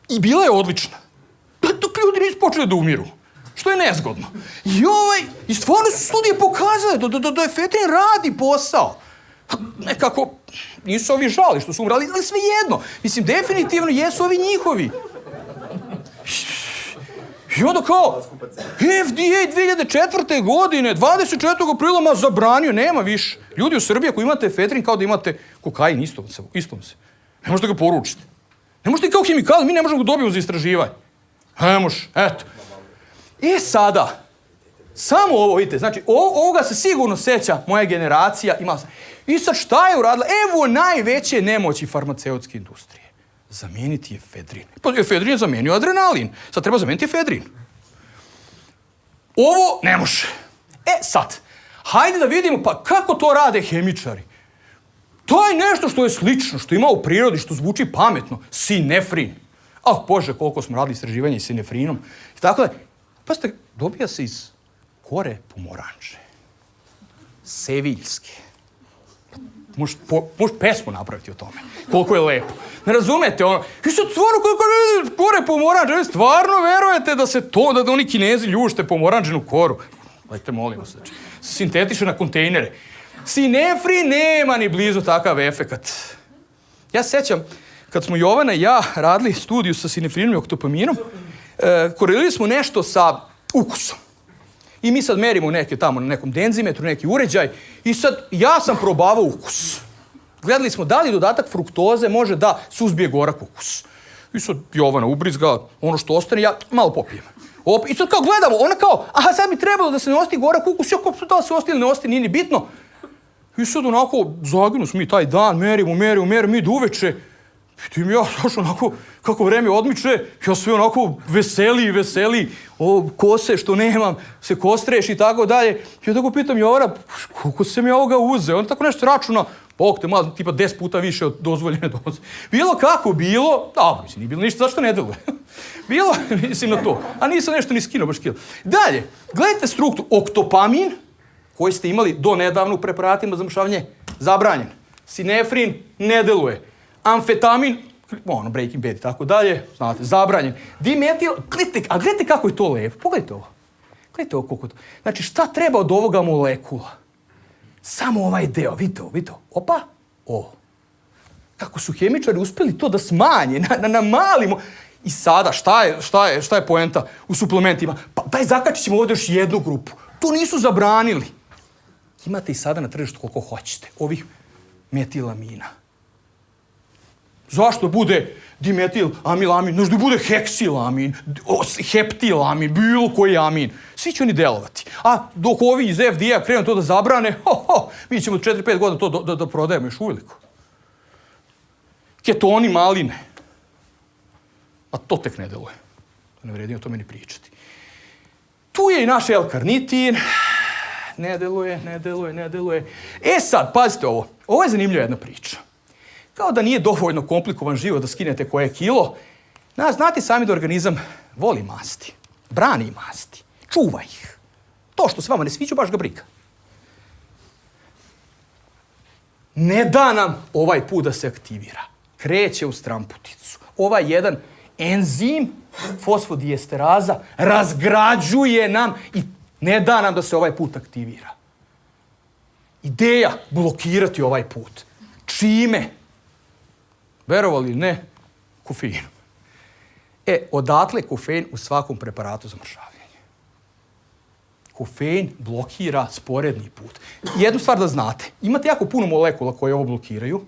i bila je odlična. Dok ljudi nisu počeli da umiru. Što je nezgodno. I stvarno su studije pokazale da efedrin radi posao. Nekako, nisu ovi žali što su umrali, ali svejedno. Mislim, definitivno jesu ovi njihovi. I onda kao, FDA 2004. godine, 24. aprila, zabranio, nema više. Ljudi u Srbiji, ako imate efedrin, kao da imate kokain, istom se. Ne možete ga poručiti. Ne možete kao hemikali, mi ne možemo ga dobiti za istraživanje. Ne može, eto. I sada, samo ovo, vidite, znači, ovoga se sigurno seća moja generacija. I sad šta je uradila? Evo najveće nemoći farmaceutske industrije. Zamijeniti efedrin. Pa efedrin je zamijenio adrenalin. Sad treba zamijeniti efedrin. Ovo ne može. Sad, hajde da vidimo pa kako to rade hemičari. To je nešto što je slično, što ima u prirodi, što zvuči pametno. Sinefrin. Bože, koliko smo radili istraživanje s sinefrinom. I tako da, pazite, dobija se iz kore pomoranče. Seviljske. Možeš pesmu napraviti o tome. Koliko je lepo. Ne razumete ono? I sad stvarno kore pomoranče, stvarno verujete da oni Kinezi ljušte pomorančenu koru. Gledajte, molim vas, znači, sintetiše na kontejnere. Sinefrin nema ni blizu takav efekat. Ja sećam, kad smo Jovana i ja radili studiju sa sinefrinom i oktopaminom, korelirali smo nešto sa ukusom. I mi sad merimo neke tamo na nekom denzimetru, neki uređaj. I sad ja sam probavao ukus. Gledali smo da li dodatak fruktoze može da suzbije gorak ukus. I sad Jovana ubrizga, ono što ostane, ja malo popijem. I sad kao gledamo, ona kao, sad bi trebalo da se ne osti gorak ukus. Ja kao, da li se osti ili ne osti, nije ni bitno. I sad onako, zaginu smo mi taj dan, merimo, mi do uveče. Pitim ja, znaš, onako, kako vreme odmiče, ja sve onako veseli, kose što nemam, se kostreš i tako dalje. Ja tako pitam Jovara, koliko sam ja ovoga uzeo? On tako nešto računa, bog te mazno, tipa 10 puta više od dozvoljene doze. Bilo kako bilo, mislim, nije bilo ništa, zašto ne deluje? Bilo, mislim na to, a nisam nešto ni skinuo baš kilo. Dalje, gledajte strukturu, oktopamin, koji ste imali do nedavno u preparatima za mršavljenje, zabranjen. Sinefrin ne deluje. Amfetamin, Breaking Bad i tako dalje, znate, zabranjen. Dimetil, gledajte kako je to lepo. Pogledajte ovo. Gledajte ovo koliko to. Znači, šta treba od ovoga molekula? Samo ovaj deo, vidite ovo. Opa, ovo. Kako su hemičari uspeli to da smanje, na malimo. I sada, šta je poenta u suplementima? Pa daj zakačit ćemo ovdje još jednu grupu. To nisu zabranili. Imate i sada na tržištu koliko hoćete. Ovih metilamina. Zašto bude dimetilaminamin? Znaš da bude heksilamin, heptilamin, bilo koji amin. Svi će oni delovati. A dok ovi iz FDA krenu to da zabrane, mi ćemo 4-5 godina to da prodajemo još uveliko. Ketoni maline. A to tek ne deluje. Ne vredi o tome ni pričati. Tu je i naš L-karnitin. Ne deluje. E sad, pazite ovo. Ovo je zanimljiva jedna priča. Kao da nije dovoljno komplikovan život da skinete koje kilo. Znate sami da organizam voli masti. Brani masti. Čuva ih. To što se vama ne sviđa, baš ga briga. Ne da nam ovaj put da se aktivira. Kreće u stramputicu. Ovaj jedan enzim fosfodiesteraza razgrađuje nam i ne da nam da se ovaj put aktivira. Ideja blokirati ovaj put. Čime? Verovali ili ne? Kofeinom. Odatle kofein u svakom preparatu za mršavljenje. Kofein blokira sporedni put. Jednu stvar da znate. Imate jako puno molekula koje ovo blokiraju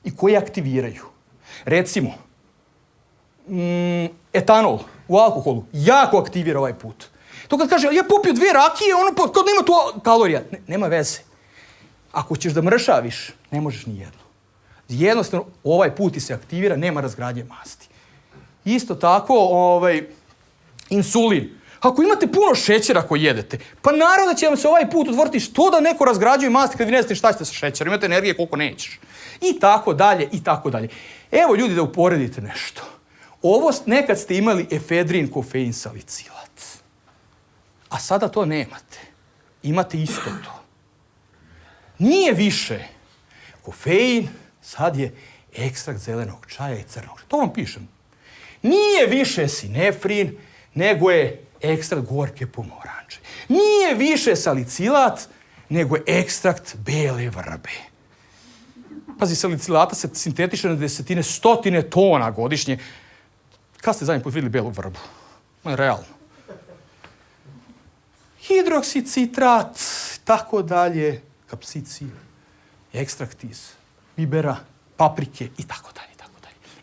i koje aktiviraju. Recimo, etanol u alkoholu jako aktivira ovaj put. To kad kaže, ja popio 2 rakije, kad nema tu kalorija. Nema veze. Ako ćeš da mršaviš, ne možeš ni jedno. Jednostavno, ovaj put ti se aktivira, nema razgradnje masti. Isto tako, insulin. Ako imate puno šećera koji jedete, pa naravno da će vam se ovaj put otvoriti što da neko razgrađuje masti kad vi ne znate šta ćete sa šećerom. Imate energije koliko nećeš. I tako dalje. Evo ljudi da uporedite nešto. Ovo nekad ste imali efedrin, kofein, salicilat. A sada to nemate. Imate isto to. Nije više kofein, sad je ekstrakt zelenog čaja i crnog čaja. To vam pišem. Nije više sinefrin, nego je ekstrakt gorke pomoranče. Nije više salicilat, nego je ekstrakt bele vrbe. Pazi, salicilata se sintetiše na desetine, stotine tona godišnje. Kad ste zadnji put vidjeli belu vrbu? Realno. Hidroksicitrat, tako dalje, kapsicin, ekstrakt iz bibera, paprike i tako dalje.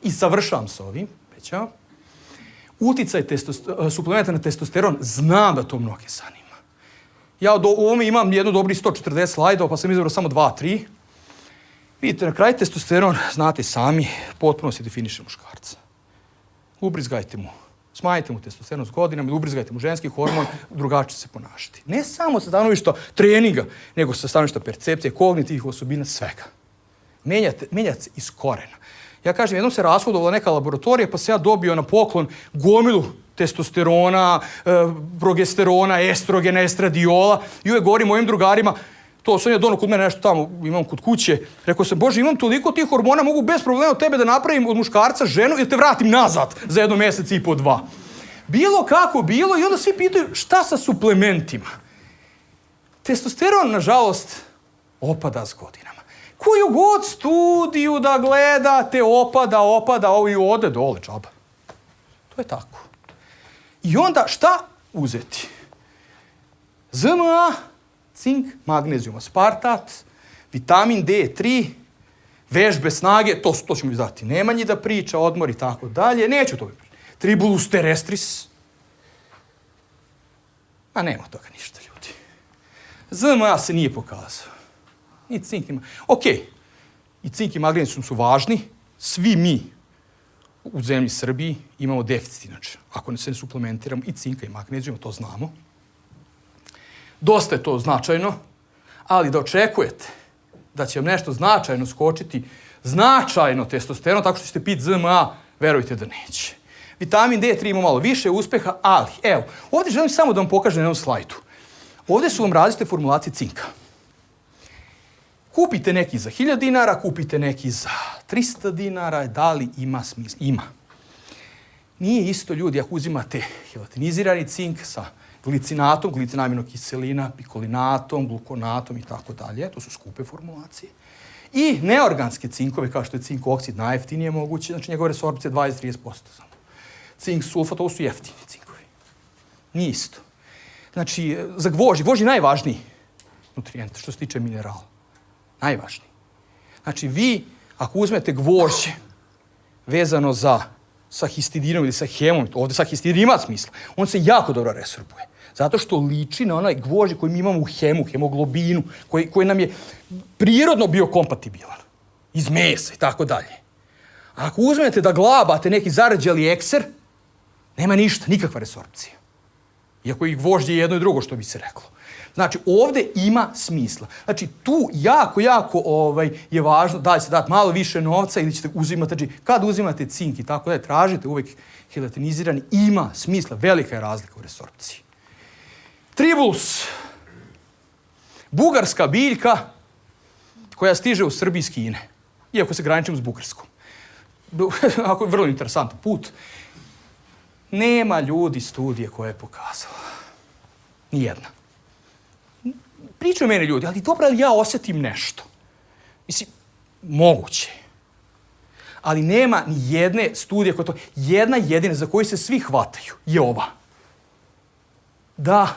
I završavam s ovim, veća. Uticaj suplementa na testosteron, znam da to mnoge zanima. Ja o ovome imam jedno dobrih 140 slajdova, pa sam izabrao samo 2-3. Vidite, na kraju testosteron, znate sami, potpuno se definiše muškarca. Ubrizgajte mu, smanjite mu testosteron s godinama ili ubrizgajte mu ženski hormon, drugačije se ponašati. Ne samo sa stanovišta treninga, nego sa stanovišta percepcije, kognitivnih osobina, svega. Menjate se iz korena. Ja kažem, jednom se rashodovala neka laboratorija, pa sam ja dobio na poklon gomilu testosterona, progesterona, estrogena, estradiola. I uvijek govorim mojim drugarima, to sam ja donao kod mene nešto tamo, imam kod kuće. Rekao sam, Bože, imam toliko tih hormona, mogu bez problema od tebe da napravim od muškarca ženu i te vratim nazad za 1 mjesec i po 2. Bilo kako bilo i onda svi pitaju šta sa suplementima. Testosteron, nažalost, opada s godinama. Koju god studiju da gledate, opada, ovo i ode dole, džaba. To je tako. I onda šta uzeti? ZMA, cink, magnezijum, aspartat, vitamin D3, vežbe snage, to ćemo izdati Nemanji da priča, odmor i tako dalje, neću to pričati. Tribulus terrestris. A nema toga ništa, ljudi. ZMA se nije pokazao. Ni cink, ni okej, i cink i magnezijum su važni. Svi mi u zemlji Srbiji imamo deficit, inače. Ako se ne suplementiramo i cinka i magnezijuma, to znamo. Dosta je to značajno, ali da očekujete da će vam nešto značajno skočiti, značajno testosteron, tako što ćete piti ZMA, verujte da neće. Vitamin D3 ima malo više uspeha, ali, evo, ovdje želim samo da vam pokažem na jednom slajdu. Ovdje su vam različite formulacije cinka. Kupite neki za 1000 dinara, kupite neki za 300 dinara, da li ima smisla? Ima. Nije isto, ljudi, ako uzimate helatinizirani cink sa glicinatom, glicinaminog kiselina, pikolinatom, glukonatom i tako dalje, to su skupe formulacije. I neorganske cinkove, kao što je cink oksid, najjeftinije moguće, znači njegove resorpcije 20-30% samo. Cink sulfat, ovo su jeftini cinkovi. Nije isto. Znači, za gvožđe je najvažniji nutrijent što se tiče minerala. Najvažniji. Znači, vi, ako uzmete gvožđe vezano sa histidinom ili sa hemom, ovdje sa histidin ima smisla, on se jako dobro resorbuje. Zato što liči na onaj gvožđe koji mi imamo u hemoglobinu, koji nam je prirodno bio kompatibilan. Iz mesa i tako dalje. Ako uzmete da glabate neki zarađali ekser, nema ništa, nikakva resorpcija. Iako i gvožđe je jedno i drugo, što bi se reklo. Znači, ovdje ima smisla. Znači, tu jako je važno da li se dati malo više novca ili ćete uzimati, znači, kad uzimate cink i tako da tražite uvijek helatinizirani, ima smisla, velika je razlika u resorpciji. Tribulus, bugarska biljka koja stiže u Srbiji iz Kine, iako se graničimo s Bugarskom. Ako je vrlo interesantan put. Nema ljudi studije koja je pokazala. Nijedna. Pričaju meni ljudi, ali dobro, ali ja osjetim nešto. Mislim, moguće. Ali nema ni jedne studije koja to... Jedna jedina za koju se svi hvataju je ova. Da,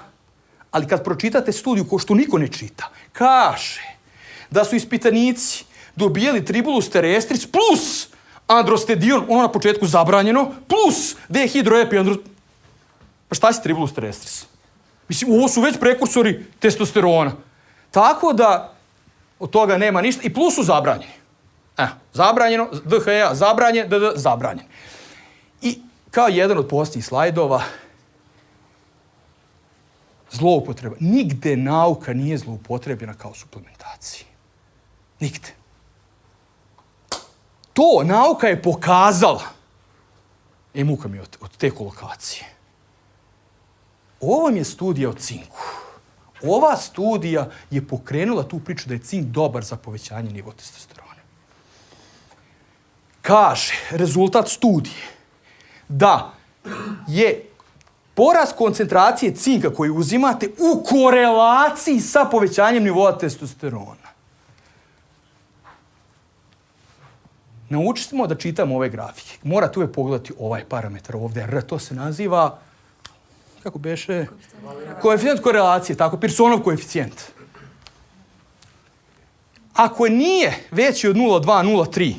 ali kad pročitate studiju koju što niko ne čita, kaže da su ispitanici dobijali tribulus terrestris plus androstedion, ono na početku zabranjeno, plus dehidroepiandro... Pa šta si tribulus terrestris? Mislim, ovo su već prekursori testosterona. Tako da od toga nema ništa. I plus su zabranjeni. Zabranjeno, DHEA zabranjen, zabranjen. I kao jedan od posljednjih slajdova, zloupotreba. Nigde nauka nije zloupotrebljena kao suplementacija. Nigde. To nauka je pokazala. Muka mi od te kolokacije. Ovo mi je studija o cinku. Ova studija je pokrenula tu priču da je cink dobar za povećanje nivoa testosterona. Kaže rezultat studije da je porast koncentracije cinka koji uzimate u korelaciji sa povećanjem nivoa testosterona. Naučimo da čitamo ove grafike. Morate uvijek pogledati ovaj parametar ovdje. R, to se naziva... Kako beše? Koeficijent korelacije, tako, Pearsonov koeficijent. Ako nije veći od 0,2, 0,3,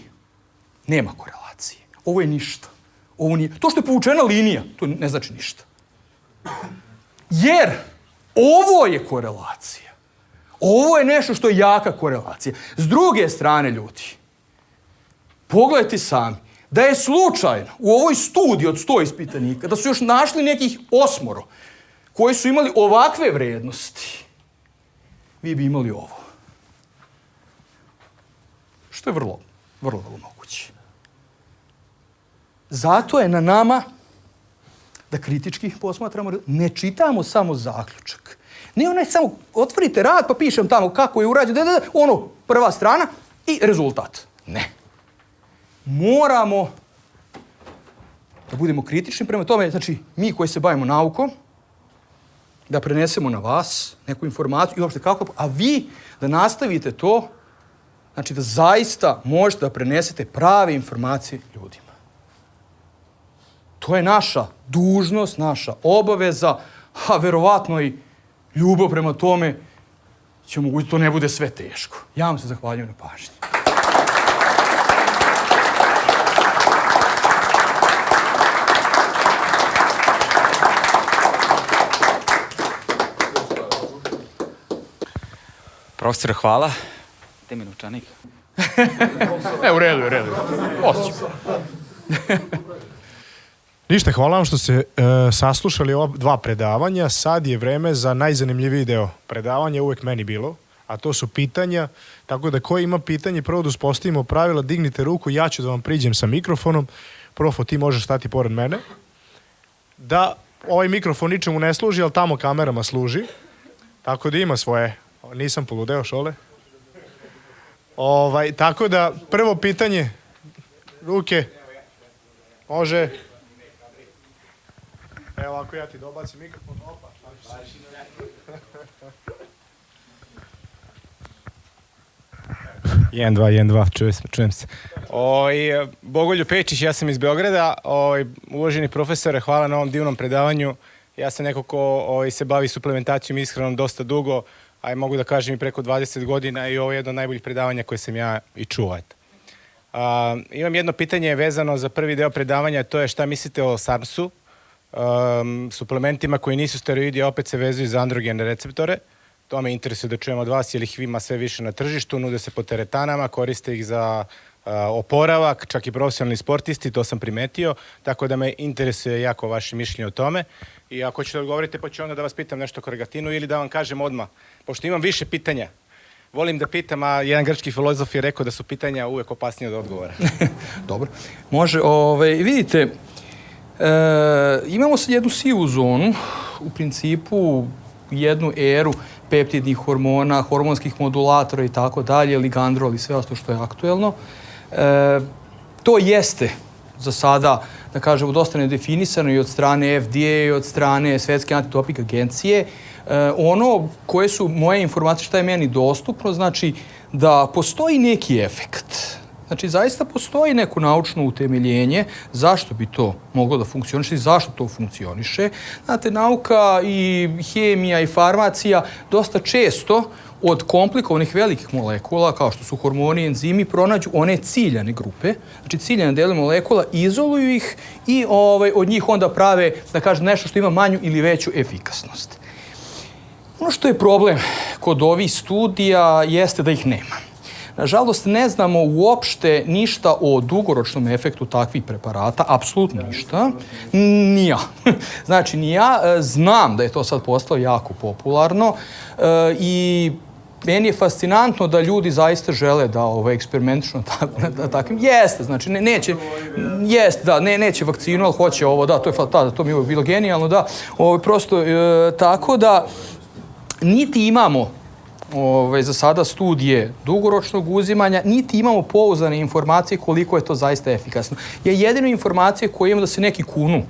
nema korelacije. Ovo je ništa. Ovo nije. To što je povučena linija, to ne znači ništa. Jer ovo je korelacija. Ovo je nešto što je jaka korelacija. S druge strane, ljudi, pogledajte sami, da je slučajno u ovoj studiji od 100 ispitanika, da su još našli nekih 8 koji su imali ovakve vrednosti, vi bi imali ovo. Što je vrlo moguće. Zato je na nama da kritički posmatramo, ne čitamo samo zaključak. Ne onaj samo, otvorite rad pa pišem tamo kako je urađeno, ono, prva strana i rezultat. Ne. Moramo da budemo kritični prema tome, znači mi koji se bavimo naukom, da prenesemo na vas neku informaciju i uopšte kako, a vi da nastavite to, znači da zaista možete da prenesete prave informacije ljudima. To je naša dužnost, naša obaveza, a verovatno i ljubav prema tome će omogućiti to ne bude sve teško. Ja vam se zahvaljujem na pažnji. Profesore, hvala. Vratite mi novčanik. U redu. Osjećam. Ništa, hvala vam što ste saslušali ova 2 predavanja. Sad je vreme za najzanimljiviji deo predavanja, uvek meni bilo, a to su pitanja. Tako da ko ima pitanje, prvo da uspostavimo pravila, dignite ruku, ja ću da vam priđem sa mikrofonom. Profo, ti možeš stati pored mene. Da ovaj mikrofon ničemu ne služi, ali tamo kamerama služi. Tako da ima svoje. Nisam poludeo, Šole. Tako da, prvo pitanje. Ruke. Može. Evo ovako ja ti dobacim mikrofon. Opa. 1-2, čujem se. Bogoljub Pečić, ja sam iz Beograda. Uvaženi profesore, hvala na ovom divnom predavanju. Ja sam neko ko se bavi suplementacijom i ishranom dosta dugo, a mogu da kažem i preko 20 godina i ovo je jedno od najboljih predavanja koje sam ja i čuo. Imam jedno pitanje vezano za prvi deo predavanja, to je šta mislite o SARMS-u, suplementima koji nisu steroidi, a opet se vezuju za androgene receptore. To me interesuje da čujem od vas, jer ih ima sve više na tržištu, nude se po teretanama, koriste ih za oporavak, čak i profesionalni sportisti, to sam primetio, tako da me interesuje jako vaše mišljenje o tome. I ako ćete odgovorite, pa ću onda da vas pitam nešto o kregatinu ili da vam kažem odmah, pošto imam više pitanja. Volim da pitam, a jedan grčki filozof je rekao da su pitanja uvek opasnije od odgovora. Dobro. Može, vidite, imamo sad jednu sivu zonu, u principu jednu eru peptidnih hormona, hormonskih modulatora i tako dalje, ligandrol i sve ostalo što je aktuelno. To jeste za sada, da kažemo, dosta nedefinisano i od strane FDA i od strane Svetske antidoping agencije. Ono koje su moje informacije, šta je meni dostupno, znači da postoji neki efekt. Znači, zaista postoji neko naučno utemeljenje zašto bi to moglo da funkcioniše i zašto to funkcioniše. Znate, nauka i hemija i farmacija dosta često od komplikovanih velikih molekula, kao što su hormoni i enzimi, pronađu one ciljane grupe, znači ciljane dele molekula, izoluju ih i od njih onda prave, da kažem, nešto što ima manju ili veću efikasnost. Ono što je problem kod ovih studija jeste da ih nema. Nažalost, ne znamo uopšte ništa o dugoročnom efektu takvih preparata, apsolutno ništa. Ni ja. Znači, ni ja. Znam da je to sad postalo jako popularno i meni je fascinantno da ljudi zaista žele da eksperimentično na takvim. Jeste, znači, neće, jeste, da, neće vakcinu, ali hoće ovo, da, to mi je bilo genijalno, da, prosto, tako da, niti imamo za sada studije dugoročnog uzimanja, niti imamo pouzdane informacije koliko je to zaista efikasno. Jedino informacije koje imamo da se neki kunu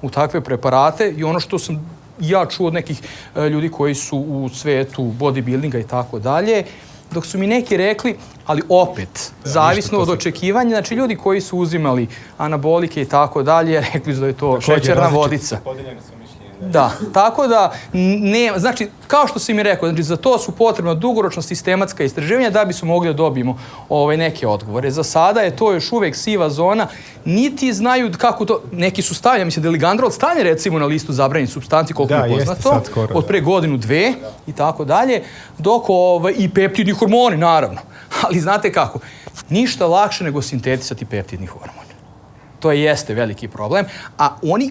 u takve preparate i ono što sam ja čuo od nekih ljudi koji su u svetu bodybuildinga i tako dalje, dok su mi neki rekli, ali opet, zavisno od očekivanja, znači ljudi koji su uzimali anabolike i tako dalje, rekli su da je to šećerna vodica. Da, tako da, znači, kao što si mi rekao, znači, za to su potrebna dugoročna sistematska istraživanja da bi smo mogli da dobijemo neke odgovore. Za sada je to još uvek siva zona, niti znaju kako to, neki su stavljeni, mislim da je ligandrol stavljen recimo na listu zabranjenih supstanci, koliko je poznato, od pre godinu, dve i tako dalje, dok i peptidni hormoni, naravno. Ali znate kako, ništa lakše nego sintetisati peptidni hormon. To jeste veliki problem, a oni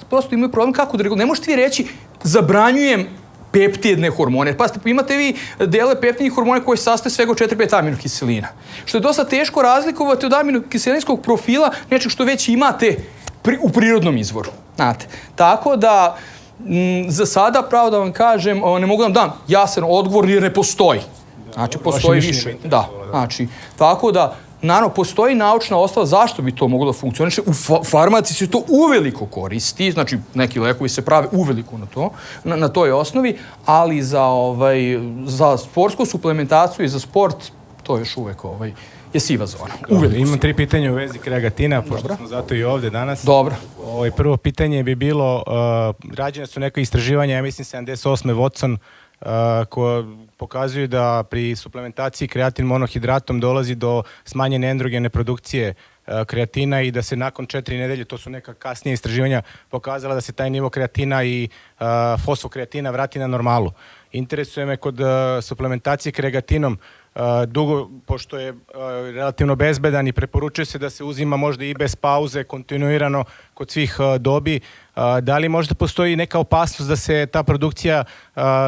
prosto imaju problem kako da regulišu. Ne možete vi reći, zabranjujem peptidne hormone. Pazite, imate vi dele peptidnih hormona koji se sastoje svega od 4-5 aminokiselina. Što je dosta teško razlikovati od aminokiselinskog profila nečeg što već imate u prirodnom izvoru. Znate, tako da za sada, pravo da vam kažem, ne mogu da vam dam jasan odgovor jer ne postoji. Znači, postoji više. Da, znači, tako da, naravno, postoji naučna osnova zašto bi to moglo da funkcioniše. U farmaciji se to uveliko koristi, znači neki lekovi se prave uveliko na toj osnovi, ali za sportsku suplementaciju i za sport to još uvek je siva zona. Imam 3 pitanja u vezi kregatina, pošto smo zato i ovde danas. Dobro. Prvo pitanje bi bilo, rađene su neke istraživanja, ja mislim 78. Watson, koja pokazuju da pri suplementaciji kreatin monohidratom dolazi do smanjene endrogene produkcije kreatina i da se nakon 4 nedelje, to su neka kasnija istraživanja, pokazala da se taj nivo kreatina i fosfokreatina vrati na normalu. Interesuje me kod suplementacije kreatinom dugo, pošto je relativno bezbedan i preporučuje se da se uzima možda i bez pauze, kontinuirano kod svih dobi. Da li možda postoji neka opasnost da se ta produkcija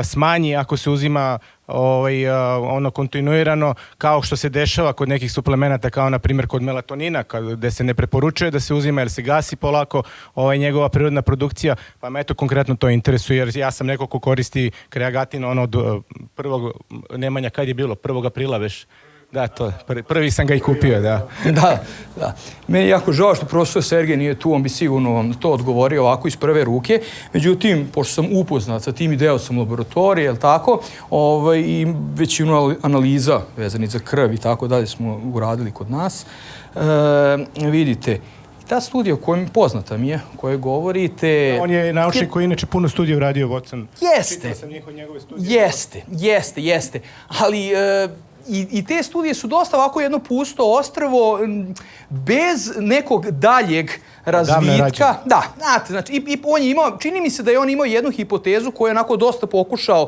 smanji ako se uzima ono kontinuirano, kao što se dešava kod nekih suplemenata, kao na primjer kod melatonina, gde se ne preporučuje da se uzima jer se gasi polako njegova prirodna produkcija, pa me eto konkretno to interesuje, jer ja sam neko ko koristi kreagatin ono od prvog, Nemanja, kad je bilo? 1. aprila već? Da, to, prvi sam ga i kupio, da. Da. Meni je jako žao što profesor Sergej nije tu, on bi sigurno vam to odgovorio ovako iz prve ruke. Međutim, pošto sam upoznat sa tim i deo sam laboratorije, jel tako, i većinu analiza vezanih za krv i tako dalje smo uradili kod nas. Vidite, ta studija kojom poznata mi je, o kojoj govorite... On je naučnik koji inače puno studija uradio, Watson. Jeste. Čitao sam njegove studije. Jeste. Ali... I te studije su dosta ovako jedno pusto ostrvo, bez nekog daljeg razvitka. Da, znate, znači, i on je imao, čini mi se da je on imao jednu hipotezu koju je onako dosta pokušao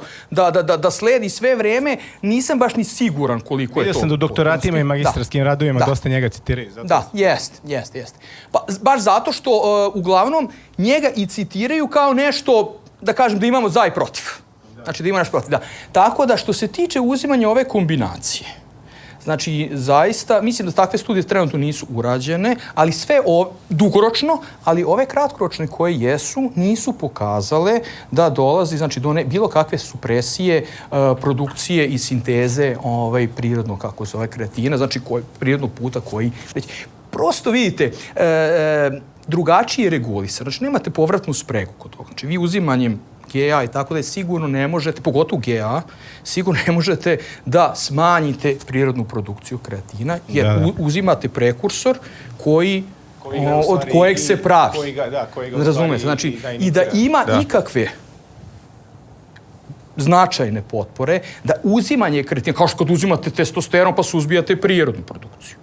da sledi sve vreme. Nisam baš ni siguran koliko je to. Vidio sam da u doktoratima i magistarskim radovima dosta njega citiraju. Da, jeste. Pa, baš zato što uglavnom njega i citiraju kao nešto, da kažem, da imamo za i protiv. Znači da ima naš protiv, da. Tako da što se tiče uzimanja ove kombinacije, znači zaista, mislim da takve studije trenutno nisu urađene, ali sve dugoročno, ali ove kratkoročne koje jesu, nisu pokazale da dolazi, znači do bilo kakve supresije, produkcije i sinteze prirodnog, kako se zove, kreatina, znači prirodnog puta koji... Prosto vidite, drugačije regulisa, znači nemate povratnu spregu kod toga. Znači vi uzimanjem GA i tako da je sigurno ne možete, pogotovo GA, sigurno ne možete da smanjite prirodnu produkciju kreatina, jer uzimate prekursor od kojeg se pravi. Razumete? Znači, i da ima ikakve značajne potpore, da uzimanje kreatina, kao što kad uzimate testosteron pa suzbijate prirodnu produkciju.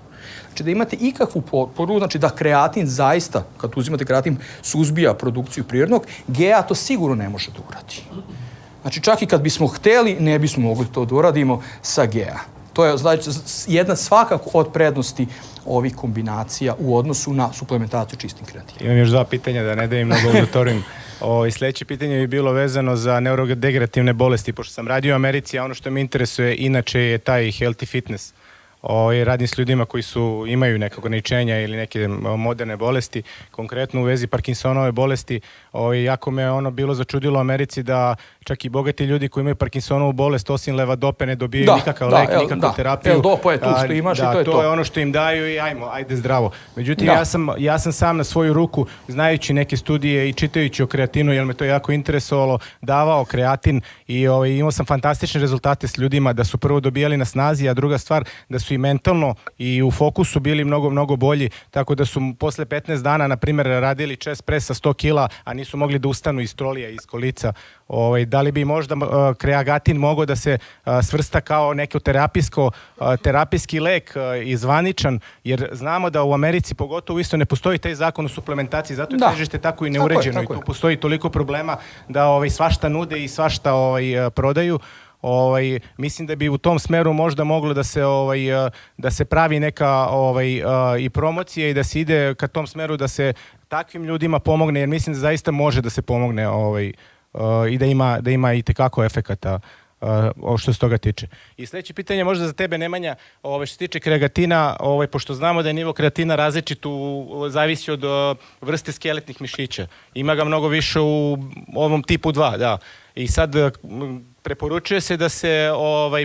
Znači da imate ikakvu potporu, znači da kreatin zaista, kad uzimate kreatin, suzbija produkciju prirodnog, GA to sigurno ne može da uradi. Znači čak i kad bismo hteli, ne bismo mogli to da uradimo sa GA. To je znači jedna svakako od prednosti ovih kombinacija u odnosu na suplementaciju čistim kreatinom. Imam još 2 pitanja da ne dajem mnogo auditorijum. Sljedeće pitanje bi bilo vezano za neurodegenerativne bolesti, pošto sam radio u Americi, a ono što me interesuje inače je taj healthy fitness. Radim s ljudima koji imaju neke ograničenja ili neke moderne bolesti, konkretno u vezi Parkinsonove bolesti. Jako me bilo začudilo u Americi da čak i bogati ljudi koji imaju Parkinsonovu bolest, osim levodope, ne dobijaju nikakav lek, nikakvu terapiju. L-dopa je tu što imaš i to je to. To je ono što im daju i ajde zdravo. Međutim, ja sam sam na svoju ruku, znajući neke studije i čitajući o kreatinu, jer me to jako interesovalo, davao kreatin i imao sam fantastične rezultate s ljudima, da su prvo dobijali na snazi, a druga stvar, da su i mentalno i u fokusu bili mnogo, mnogo bolji, tako da su posle 15 dana, na primjer, radili chest press sa 100 kila, a nisu mogli da ustanu iz trolija, iz kolica. Da li bi možda kreagatin mogao da se svrsta kao neki terapijski lek i zvaničan, jer znamo da u Americi pogotovo isto ne postoji taj zakon o suplementaciji, zato je tržište tako i neuređeno i tu postoji toliko problema da svašta nude i svašta prodaju. Mislim da bi u tom smeru možda moglo da se pravi neka i promocija i da se ide ka tom smeru da se takvim ljudima pomogne, jer mislim da zaista može da se pomogne i da ima i tekako efekata što se toga tiče. I sljedeće pitanje možda za tebe, Nemanja, što se tiče kreatina, pošto znamo da je nivo kreatina različit, zavisi od vrste skeletnih mišića. Ima ga mnogo više u ovom tipu 2, da. I sad preporučuje se da se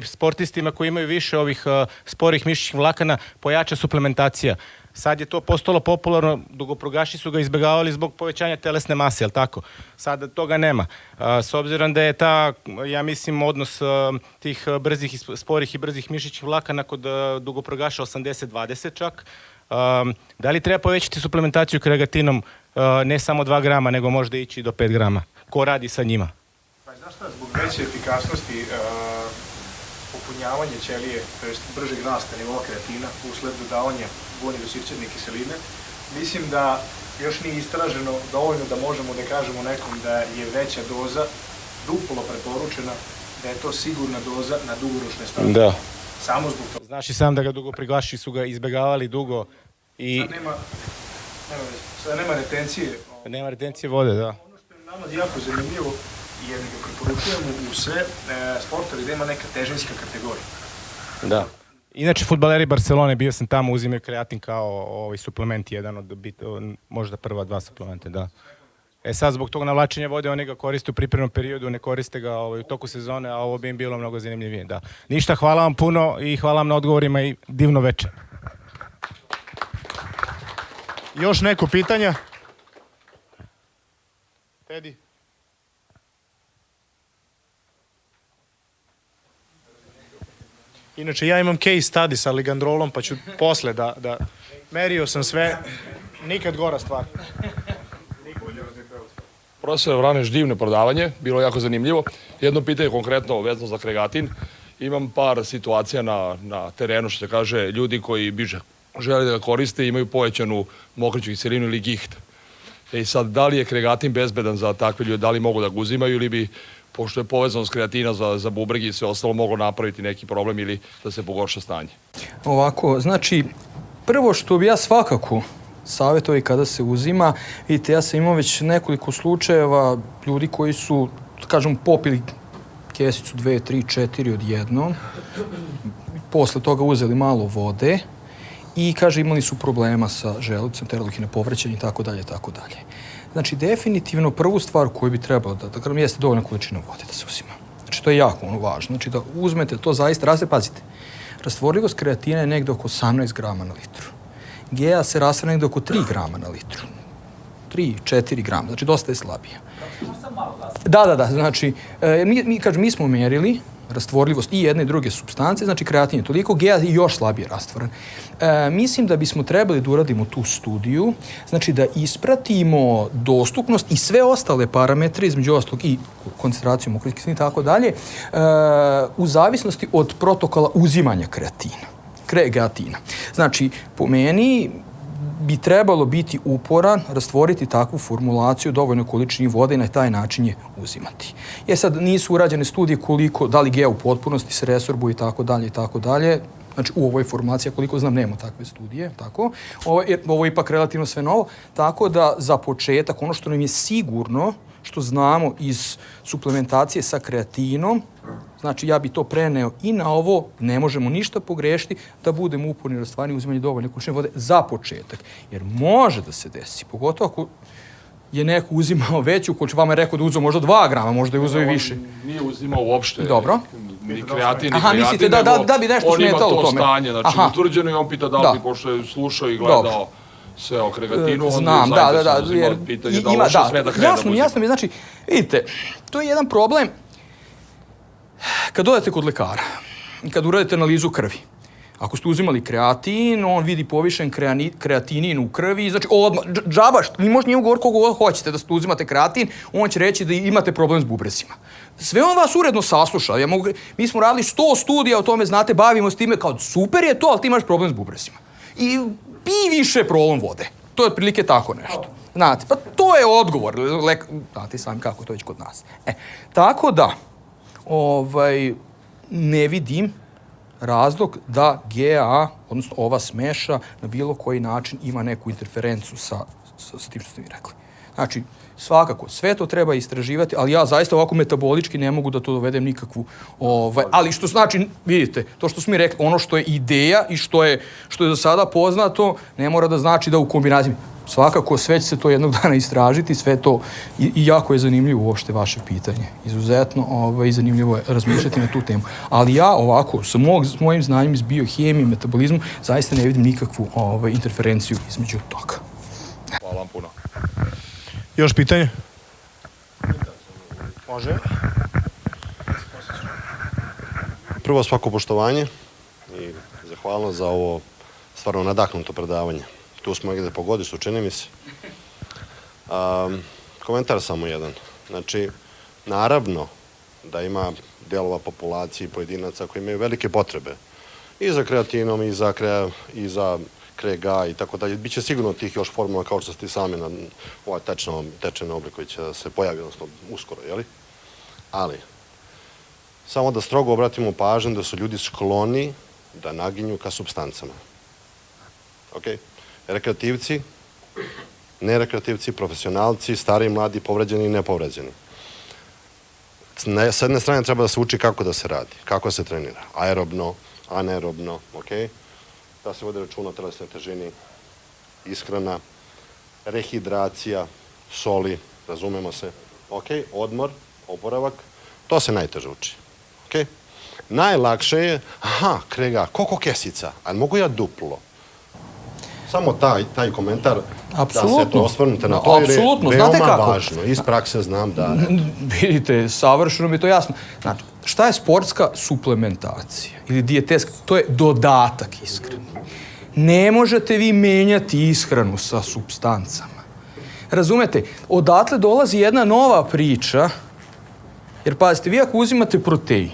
sportistima koji imaju više ovih sporih mišićnih vlakana pojača suplementacija. Sad je to postalo popularno, dugoprogaši su ga izbjegavali zbog povećanja telesne mase, jel tako? Sad toga nema. S obzirom da je ja mislim, odnos tih sporih i brzih mišićnih vlakana kod dugoprogaša 80-20 čak, da li treba povećati suplementaciju kreagatinom ne samo 2 grama, nego možda ići do 5 grama? Ko radi sa njima? Pa znaš šta, zbog veće efikasnosti popunjavanje ćelije, to jest bržeg rasta nivoa kreatina usled dodavanja gonidosirćadne kiseline, mislim da još nije istraženo dovoljno da možemo da kažemo nekom da je veća doza duplo preporučena, da je to sigurna doza na dugoročne staze. Da. Samo zbog toga. Znaš i sam da ga dugo priglaši su ga izbegavali dugo i Sada nema retencije. nema retencije vode, da. Ono što je nama jako zanimljivo je da ga preporučujemo u sve sportovi gde ima neka težinska kategorija. Da. Inače, fudbaleri Barcelone, bio sam tamo, uzimaju kreatin kao suplement, jedan od možda prva 2 suplementa, da. Sad, zbog tog navlačenja vode, oni ga koriste u pripremnom periodu, ne koriste ga u toku sezone, a ovo bi im bilo mnogo zanimljivije, da. Ništa, hvala vam puno i hvala vam na odgovorima i divno večer. Još neko pitanja? Tedi? Inače, ja imam case study sa ligandrolom, pa ću posle da... Merio sam sve, nikad gora stvar. Profesor Vraneš, divno predavanje, bilo jako zanimljivo. Jedno pitanje konkretno vezano za kregatin. Imam par situacija na terenu, što se kaže, ljudi koji bi žele da ga koriste i imaju povećanu mokriću kiselinu ili giht. I sad, da li je kregatin bezbedan za takve ljude, da li mogu da ga uzimaju ili bi, pošto je povezanost kreatina za bubregi i sve ostalo, moglo napraviti neki problem ili da se pogorša stanje? Ovako, znači, prvo što bi ja svakako savjetovao i kada se uzima, vidite, ja sam imao već nekoliko slučajeva ljudi koji su, kažem, popili kesicu 2, 3, 4 odjednom, posle toga uzeli malo vode i, kaže, imali su problema sa želucem, teralogine povrećenje i tako dalje, tako dalje. Znači, definitivno prvu stvar koju bi trebalo da kažem, jeste dovoljna količina vode da se uzima. Znači, to je jako važno. Znači, da uzmete to zaista, pazite, rastvorljivost kreatina je negde oko 18 grama na litru. GA se rastvara negde oko 3 grama na litru. 3-4 grama, znači dosta je slabija. Da, znači, mi smo merili rastvorljivost i jedne i druge supstance, znači kreatin je toliko, GA je još slabije rastvoren. Mislim da bismo trebali da uradimo tu studiju, znači da ispratimo dostupnost i sve ostale parametre, između ostalog i koncentraciju mokrice kiseline i tako dalje, u zavisnosti od protokola uzimanja kreatina. Znači, po meni bi trebalo biti uporan, rastvoriti takvu formulaciju, dovoljno količini vode i na taj način je uzimati. Sad nisu urađene studije koliko, da li GA u potpunosti se resorbuje i tako dalje. Znači, u ovoj formulaciji, koliko znam, nema takve studije, tako. Ovo je ipak relativno sve novo, tako da za početak, ono što nam je sigurno, što znamo iz suplementacije sa kreatinom, znači ja bi to preneo i na ovo, ne možemo ništa pogrešiti, da budemo uporni u rastvaranju uzimanja dovoljne količine vode za početak. Jer može da se desi, pogotovo ako je neko uzimao veću količinu, vama je rekao da uzeo možda 2 grama, možda je uzeo i više. Nije uzimao uopšte. Dobro. Ni kreatin, Aha, mislite da bi nešto smetalo u tome. On ima to stanje, znači utvrđeno i on pita da li bi, pošto je slušao i gledao sve o kreatinu, znam, da, jer pitanje da uopšte sme da krene. Jasno mi, znači, vidite, to je jedan problem kad dodate kod lekara i kad uradite analizu krvi. Ako ste uzimali kreatin, on vidi povišen kreatinin u krvi, znači odmah, džaba, vi možete njemu govoriti koliko god hoćete da ste uzimate kreatin, on će reći da imate problem s bubrezima. Sve on vas uredno sasluša. Mi smo radili 100 studija o tome, znate, bavimo s time, kao super je to, ali ti imaš problem s bubrezima. I pij više prolom vode. To je otprilike tako nešto. Znate, pa to je odgovor. Znate sami kako to već kod nas. Tako da, ne vidim razlog da GA, odnosno ova smeša, na bilo koji način ima neku interferencu sa tim što ste mi rekli. Znači, svakako, sve to treba istraživati, ali ja zaista ovako metabolički ne mogu da to dovedem nikakvu... ali što znači, vidite, to što smo mi rekli, ono što je ideja i što je do sada poznato, ne mora da znači da u kombinaciji... Svakako, sve će se to jednog dana istražiti, sve to i jako je zanimljivo uopšte vaše pitanje. Izuzetno zanimljivo je razmišljati na tu temu. Ali ja ovako, sa mojim znanjem iz biohemije, metabolizmu, zaista ne vidim nikakvu interferenciju između toga. Hvala vam puno. Još pitanje? Može. Prvo, svako poštovanje i zahvalnost za ovo stvarno nadahnuto predavanje. Tu smo negde po godištu, čini mi se. Komentar samo jedan. Znači, naravno da ima delova populacije i pojedinaca koji imaju velike potrebe i za kreatinom, i za krega i tako dalje. Biće sigurno tih još formula kao što ste sami na ovaj tečan oblik koji će se pojaviti, odnosno uskoro, jeli? Ali, samo da strogo obratimo pažnju da su ljudi skloni da naginju ka supstancama. Ok? Rekreativci, nerekreativci, profesionalci, stari i mladi, povređeni i nepovređeni. S jedne strane treba da se uči kako da se radi, kako se trenira. Aerobno, anaerobno, ok? Da se vode računa o telesnoj težini, ishrana, rehidracija, soli, razumemo se. Ok, odmor, oporavak, to se najteže uči. Ok? Najlakše je, krega, koliko kesica, ali mogu ja duplo? Samo taj komentar, Apsolutno. da se to osvrnite na to, jer je Apsolutno. veoma Znate kako? važno. Iz prakse znam da... Vidite, savršeno mi je to jasno. Znači, šta je sportska suplementacija ili dijetetska? To je dodatak ishrani. Ne možete vi menjati ishranu sa supstancama. Razumete? Odatle dolazi jedna nova priča, jer pazite, vi ako uzimate protein,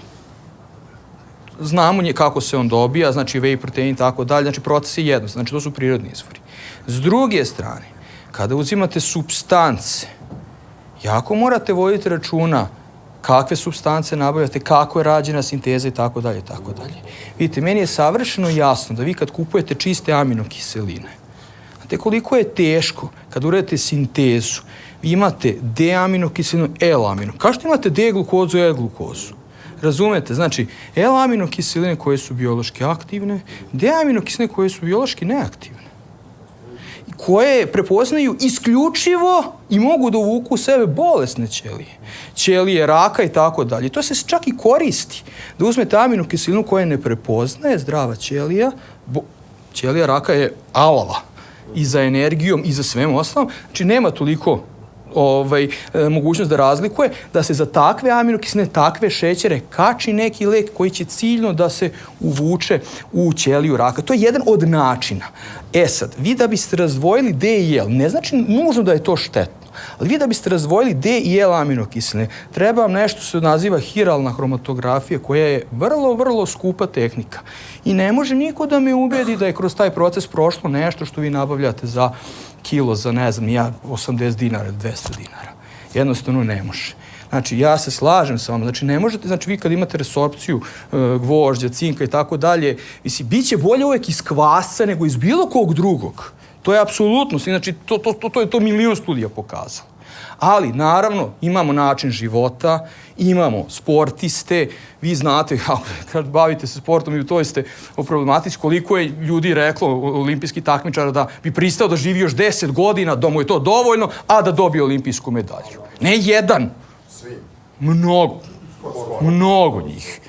znamo kako se on dobija, znači whey protein i tako dalje, znači proces je jednostavan, znači to su prirodni izvori. S druge strane, kada uzimate supstance, jako morate voditi računa kakve supstance nabavljate, kako je rađena sinteza i tako dalje, i tako dalje. Vidite, meni je savršeno jasno da vi kad kupujete čiste aminokiseline, znate koliko je teško kad uradite sintezu, vi imate D-aminokiselinu, L-aminokiselinu. Kao što imate D-glukozu i L-glukozu? Razumete? Znači, L-aminokiseline koje su biološki aktivne, D-aminokiseline koje su biološki neaktivne. Koje prepoznaju isključivo i mogu da uvuku u sebe bolesne ćelije. Ćelije raka i tako dalje. To se čak i koristi. Da uzmete aminokiselinu koja ne prepoznaje zdrava ćelija, ćelija raka je alava i za energijom i za svem ostalom. Znači, nema toliko mogućnost da razlikuje, da se za takve aminokiseline, takve šećere kači neki lek koji će ciljno da se uvuče u ćeliju raka. To je jedan od načina. Sad, vi da biste razdvojili D i L, ne znači nužno da je to štetno, ali vi da biste razdvojili D i L aminokiseline, treba vam nešto se naziva hiralna hromatografija, koja je vrlo, vrlo skupa tehnika. I ne može niko da me ubedi da je kroz taj proces prošlo nešto što vi nabavljate za kilo, za 80 dinara ili 200 dinara. Jednostavno ne može. Znači, ja se slažem sa vama. Znači, ne možete, znači, vi kad imate resorpciju gvožđa, cinka i tako dalje, mislim, bit će bolje uvek iz kvasca nego iz bilo kog drugog. To je apsolutno, znači, to milion studija pokazalo. Ali, naravno, imamo način života, imamo sportiste, vi znate, kad bavite se sportom i u toj ste o problematici, koliko je ljudi reklo, olimpijski takmičara, da bi pristao da živi još 10 godina, da mu je to dovoljno, a da dobije olimpijsku medalju. Ne jedan. Mnogo. Mnogo njih.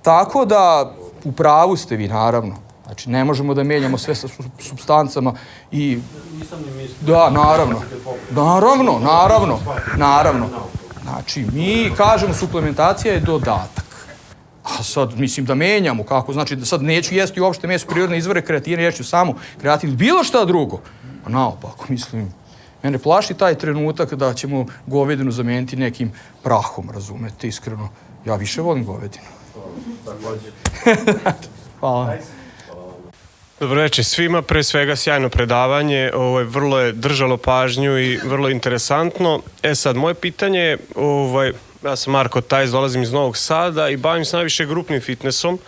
Tako da, u pravu ste vi, naravno. Znači, ne možemo da menjamo sve sa supstancama i... Nisam ni mislio. Da, naravno. Znači, mi kažemo suplementacija je dodatak. A sad, mislim, da menjamo kako, znači, da sad neću jesti uopšte meso, prirodne izvore kreatine, jeću samo kreatin, bilo šta drugo. A naopako, mislim, mene plaši taj trenutak da ćemo govedinu zameniti nekim prahom, razumete, iskreno. Ja više volim govedinu. Hvala. Dobro večer svima, pre svega sjajno predavanje, vrlo je držalo pažnju i vrlo interesantno. Sad, moje pitanje je, ja sam Marko Tajs, dolazim iz Novog Sada i bavim se najviše grupnim fitnessom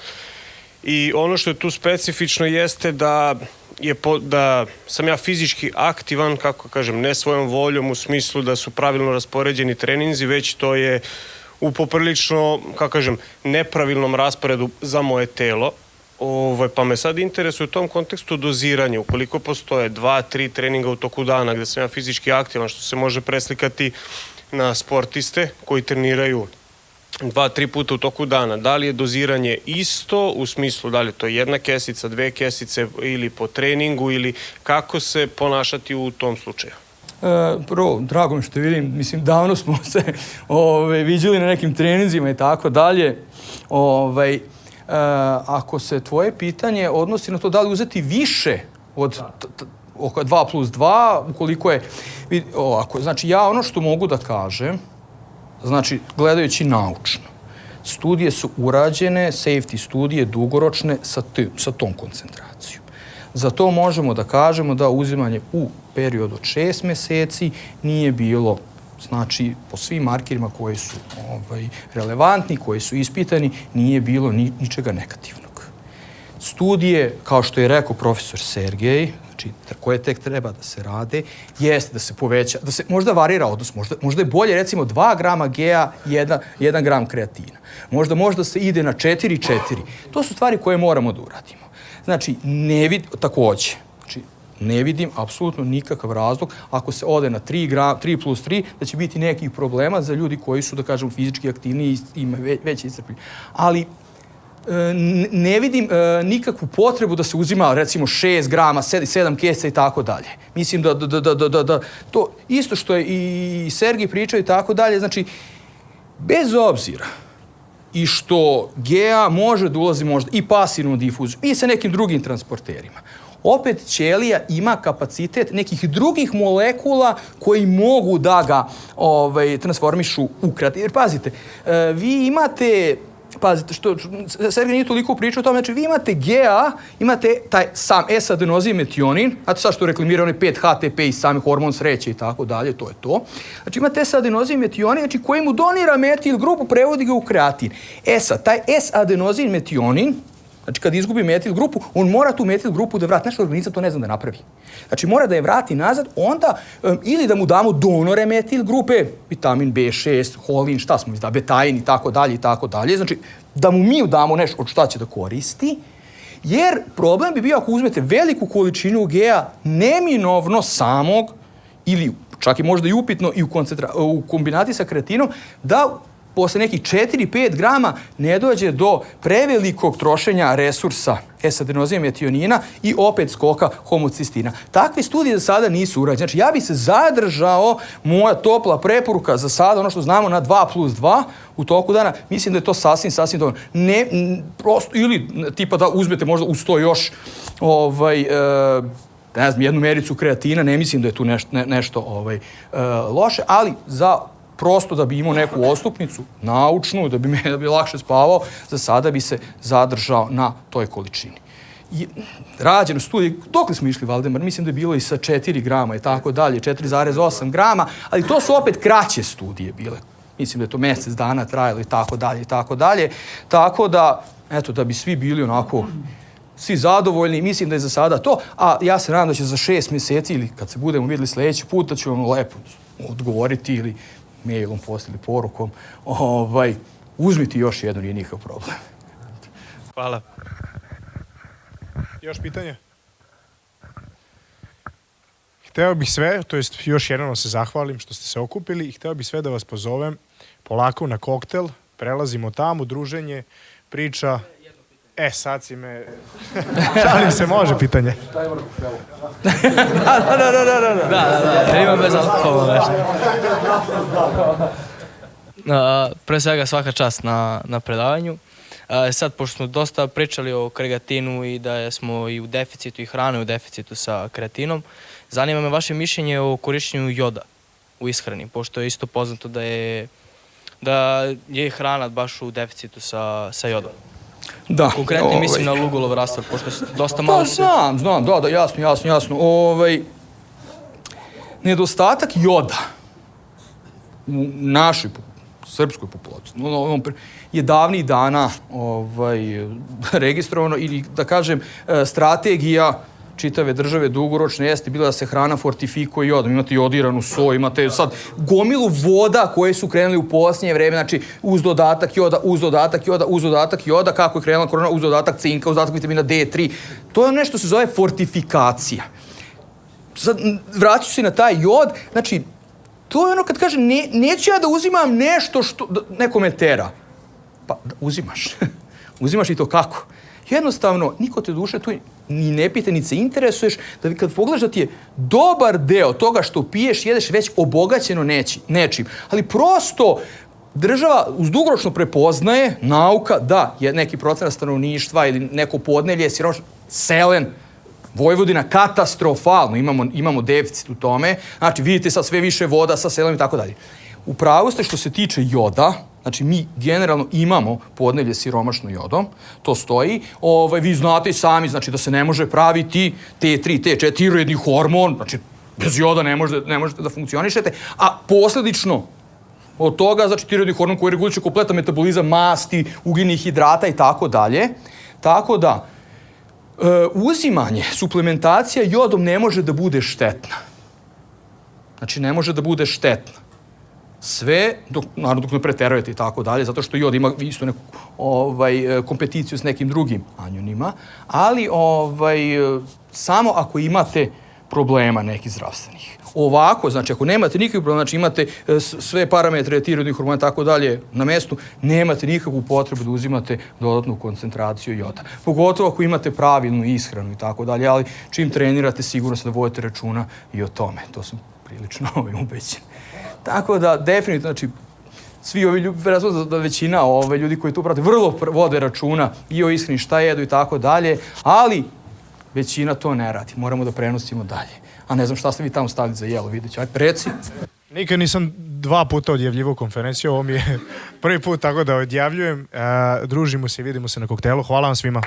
i ono što je tu specifično jeste da sam ja fizički aktivan, kako kažem, ne svojom voljom u smislu da su pravilno raspoređeni treninzi, već to je u poprilično, kako kažem, nepravilnom rasporedu za moje telo. Pa me sad interesuje u tom kontekstu doziranje. Ukoliko postoje 2-3 treninga u toku dana gde sam ja fizički aktivan, što se može preslikati na sportiste koji treniraju 2-3 puta u toku dana, da li je doziranje isto u smislu da li je to 1 kesica, 2 kesice ili po treningu ili kako se ponašati u tom slučaju? Prvo, drago mi što vidim, mislim, davno smo se viđali na nekim treninzima i tako dalje. Ako se tvoje pitanje odnosi na to da li uzeti više od 2+2, ukoliko je ovako, znači ja ono što mogu da kažem, znači gledajući naučno, studije su urađene, safety studije dugoročne sa tom koncentracijom. Za to možemo da kažemo da uzimanje u periodu od 6 meseci nije bilo, znači po svim markerima koji su relevantni, koji su ispitani, nije bilo ničega negativnog. studije, kao što je rekao profesor Sergej, znači koje tek treba da se rade, jeste da se poveća, da se možda varira odnos, možda je bolje recimo 2 grama GA, 1 gram kreatina. Možda se ide na 4-4. To su stvari koje moramo da uradimo. Znači, takođe, ne vidim apsolutno nikakav razlog ako se ode na 3+3 da će biti nekih problema za ljudi koji su, da kažem, fizički aktivniji i veće iscrpljenje. Ali ne vidim nikakvu potrebu da se uzima recimo 6 grama, 7 kesa i tako dalje. Mislim da to isto što je i Sergij pričao i tako dalje, znači bez obzira i što GA može da ulazi možda i pasivnu difuziju i sa nekim drugim transporterima. Opet ćelija ima kapacitet nekih drugih molekula koji mogu da ga transformišu u kreatin. Jer pazite, vi imate, što Sergej nije toliko pričao o tome, znači vi imate GA, imate taj sam S-adenozin metionin, znate sad što reklamira onaj 5-HTP i sami hormon sreće i tako dalje, to je to. Znači imate S-adenozin metionin, znači koji mu donira metil grupu, prevodi ga u kreatin. Sad, taj S-adenozin metionin, znači kad izgubi metil grupu, on mora tu metil grupu da vrati. Nešto organizam to ne zna da napravi. Znači mora da je vrati nazad, onda ili da mu damo donore metil grupe, vitamin B6, holin, šta smo izdali, betain i tako dalje i tako dalje. Znači da mu mi damo nešto od šta će da koristi, jer problem bi bio ako uzmete veliku količinu GA neminovno samog ili čak i možda i upitno i u kombinaciji sa kreatinom, da posle nekih 4-5 grama ne dođe do prevelikog trošenja resursa S-adenozina metionina i opet skoka homocistina. Takve studije za sada nisu urađene. Znači, ja bi se zadržao, moja topla preporuka za sada, ono što znamo na 2+2 u toku dana, mislim da je to sasvim dovoljno. Ne, prosto, ili tipa da uzmete možda uz to još ne znam, jednu mericu kreatina, ne mislim da je tu nešto loše, ali prosto da bi imao neku odstupnicu, naučnu, da bi lakše spavao, za sada bi se zadržao na toj količini. Rađeno studije, dokle smo išli, Valdemar? Mislim da je bilo i sa 4 grama i tako dalje, 4,8 grama, ali to su opet kraće studije bile. Mislim da je to mjesec dana trajalo i tako dalje i tako dalje. Tako da, eto, da bi svi bili onako svi zadovoljni, mislim da je za sada to, a ja se nadam da će za 6 mjeseci ili kad se budemo vidjeli sljedeći put, da ću vam lepo odgovoriti ili mailom, poslije porukom, uzmiti još jedno, nije nikakav problem. Hvala. Još pitanje? Hteo bih sve, to jest još jednom se zahvalim što ste se okupili i hteo bih sve da vas pozovem polako na koktel, prelazimo tamo, druženje, priča. Sad si me... Šalim se, može pitanje. Da, imam bez alkohola nešto. Pre svega svaka čast na predavanju. Sad, pošto smo dosta pričali o kreatinu i da smo i u deficitu i hrane u deficitu sa kreatinom, zanima me vaše mišljenje o korišćenju joda u ishrani, pošto je isto poznato da je hrana baš u deficitu sa jodom. Da. Konkretno mislim na lugolov rastor, pošto dosta malo se... Znam, da, jasno. Nedostatak joda u našoj srpskoj populaciji je davnih dana registrovano ili, da kažem, strategija čitave države dugoročno jeste bila da se hrana fortifikuje jodom. Imate jodiranu soju, imate sad gomilu voda koje su krenuli u posljednje vreme, znači uz dodatak joda, kako je krenula korona, uz dodatak cinka, uz dodatak vitamina D3. To je nešto se zove fortifikacija. Sad, vraću se na taj jod, znači, to je ono kad kaže, neću ja da uzimam nešto što neko me tera. Pa, uzimaš. Uzimaš i to kako? Jednostavno, niko te duše tu ni ne pita, ni se interesuješ, da kad pogledaš da ti je dobar deo toga što piješ, jedeš već obogaćeno nečim. Ali prosto država uz dugoročno prepoznaje, nauka, da je neki procenat stanovništva ili neko podneblje, siromašno, selen, Vojvodina katastrofalno, imamo deficit u tome, znači vidite sad sve više voda sa selom i tako dalje. U pravu ste što se tiče joda, znači mi generalno imamo podneblje siromašno jodom, to stoji, vi znate i sami, znači da se ne može praviti T3, T4, tiroidni hormon, znači bez joda ne možete da funkcionišete, a posljedično od toga, znači tiroidni hormon koji reguliše kompletan metabolizam masti, ugljenih hidrata i tako dalje, tako da uzimanje, suplementacija jodom ne može da bude štetna. Znači, ne može da bude štetna. Sve, naravno dok ne preterujete i tako dalje, zato što jod ima isto neku kompeticiju s nekim drugim anionima, ali samo ako imate problema nekih zdravstvenih. Ovako, znači ako nemate nikakvih problema, znači imate sve parametre tiroidnih hormona i tako dalje na mestu, nemate nikakvu potrebu da uzimate dodatnu koncentraciju joda. Pogotovo ako imate pravilnu ishranu i tako dalje, ali čim trenirate sigurno se da vodite računa i o tome. To sam prilično ubeđen. Tako da, definitivno, znači, svi ovi ljudi, da većina ljudi koji tu prate, vrlo vode računa i o ishrani, šta jedu i tako dalje, ali većina to ne radi. Moramo da prenosimo dalje. A ne znam šta ste vi tamo stavili za jelo, vidjet ću. Aj, preci. Nikad nisam 2 puta odjavljivo konferenciju, ovo mi je prvi put tako da odjavljujem. Družimo se i vidimo se na koktelu. Hvala vam svima.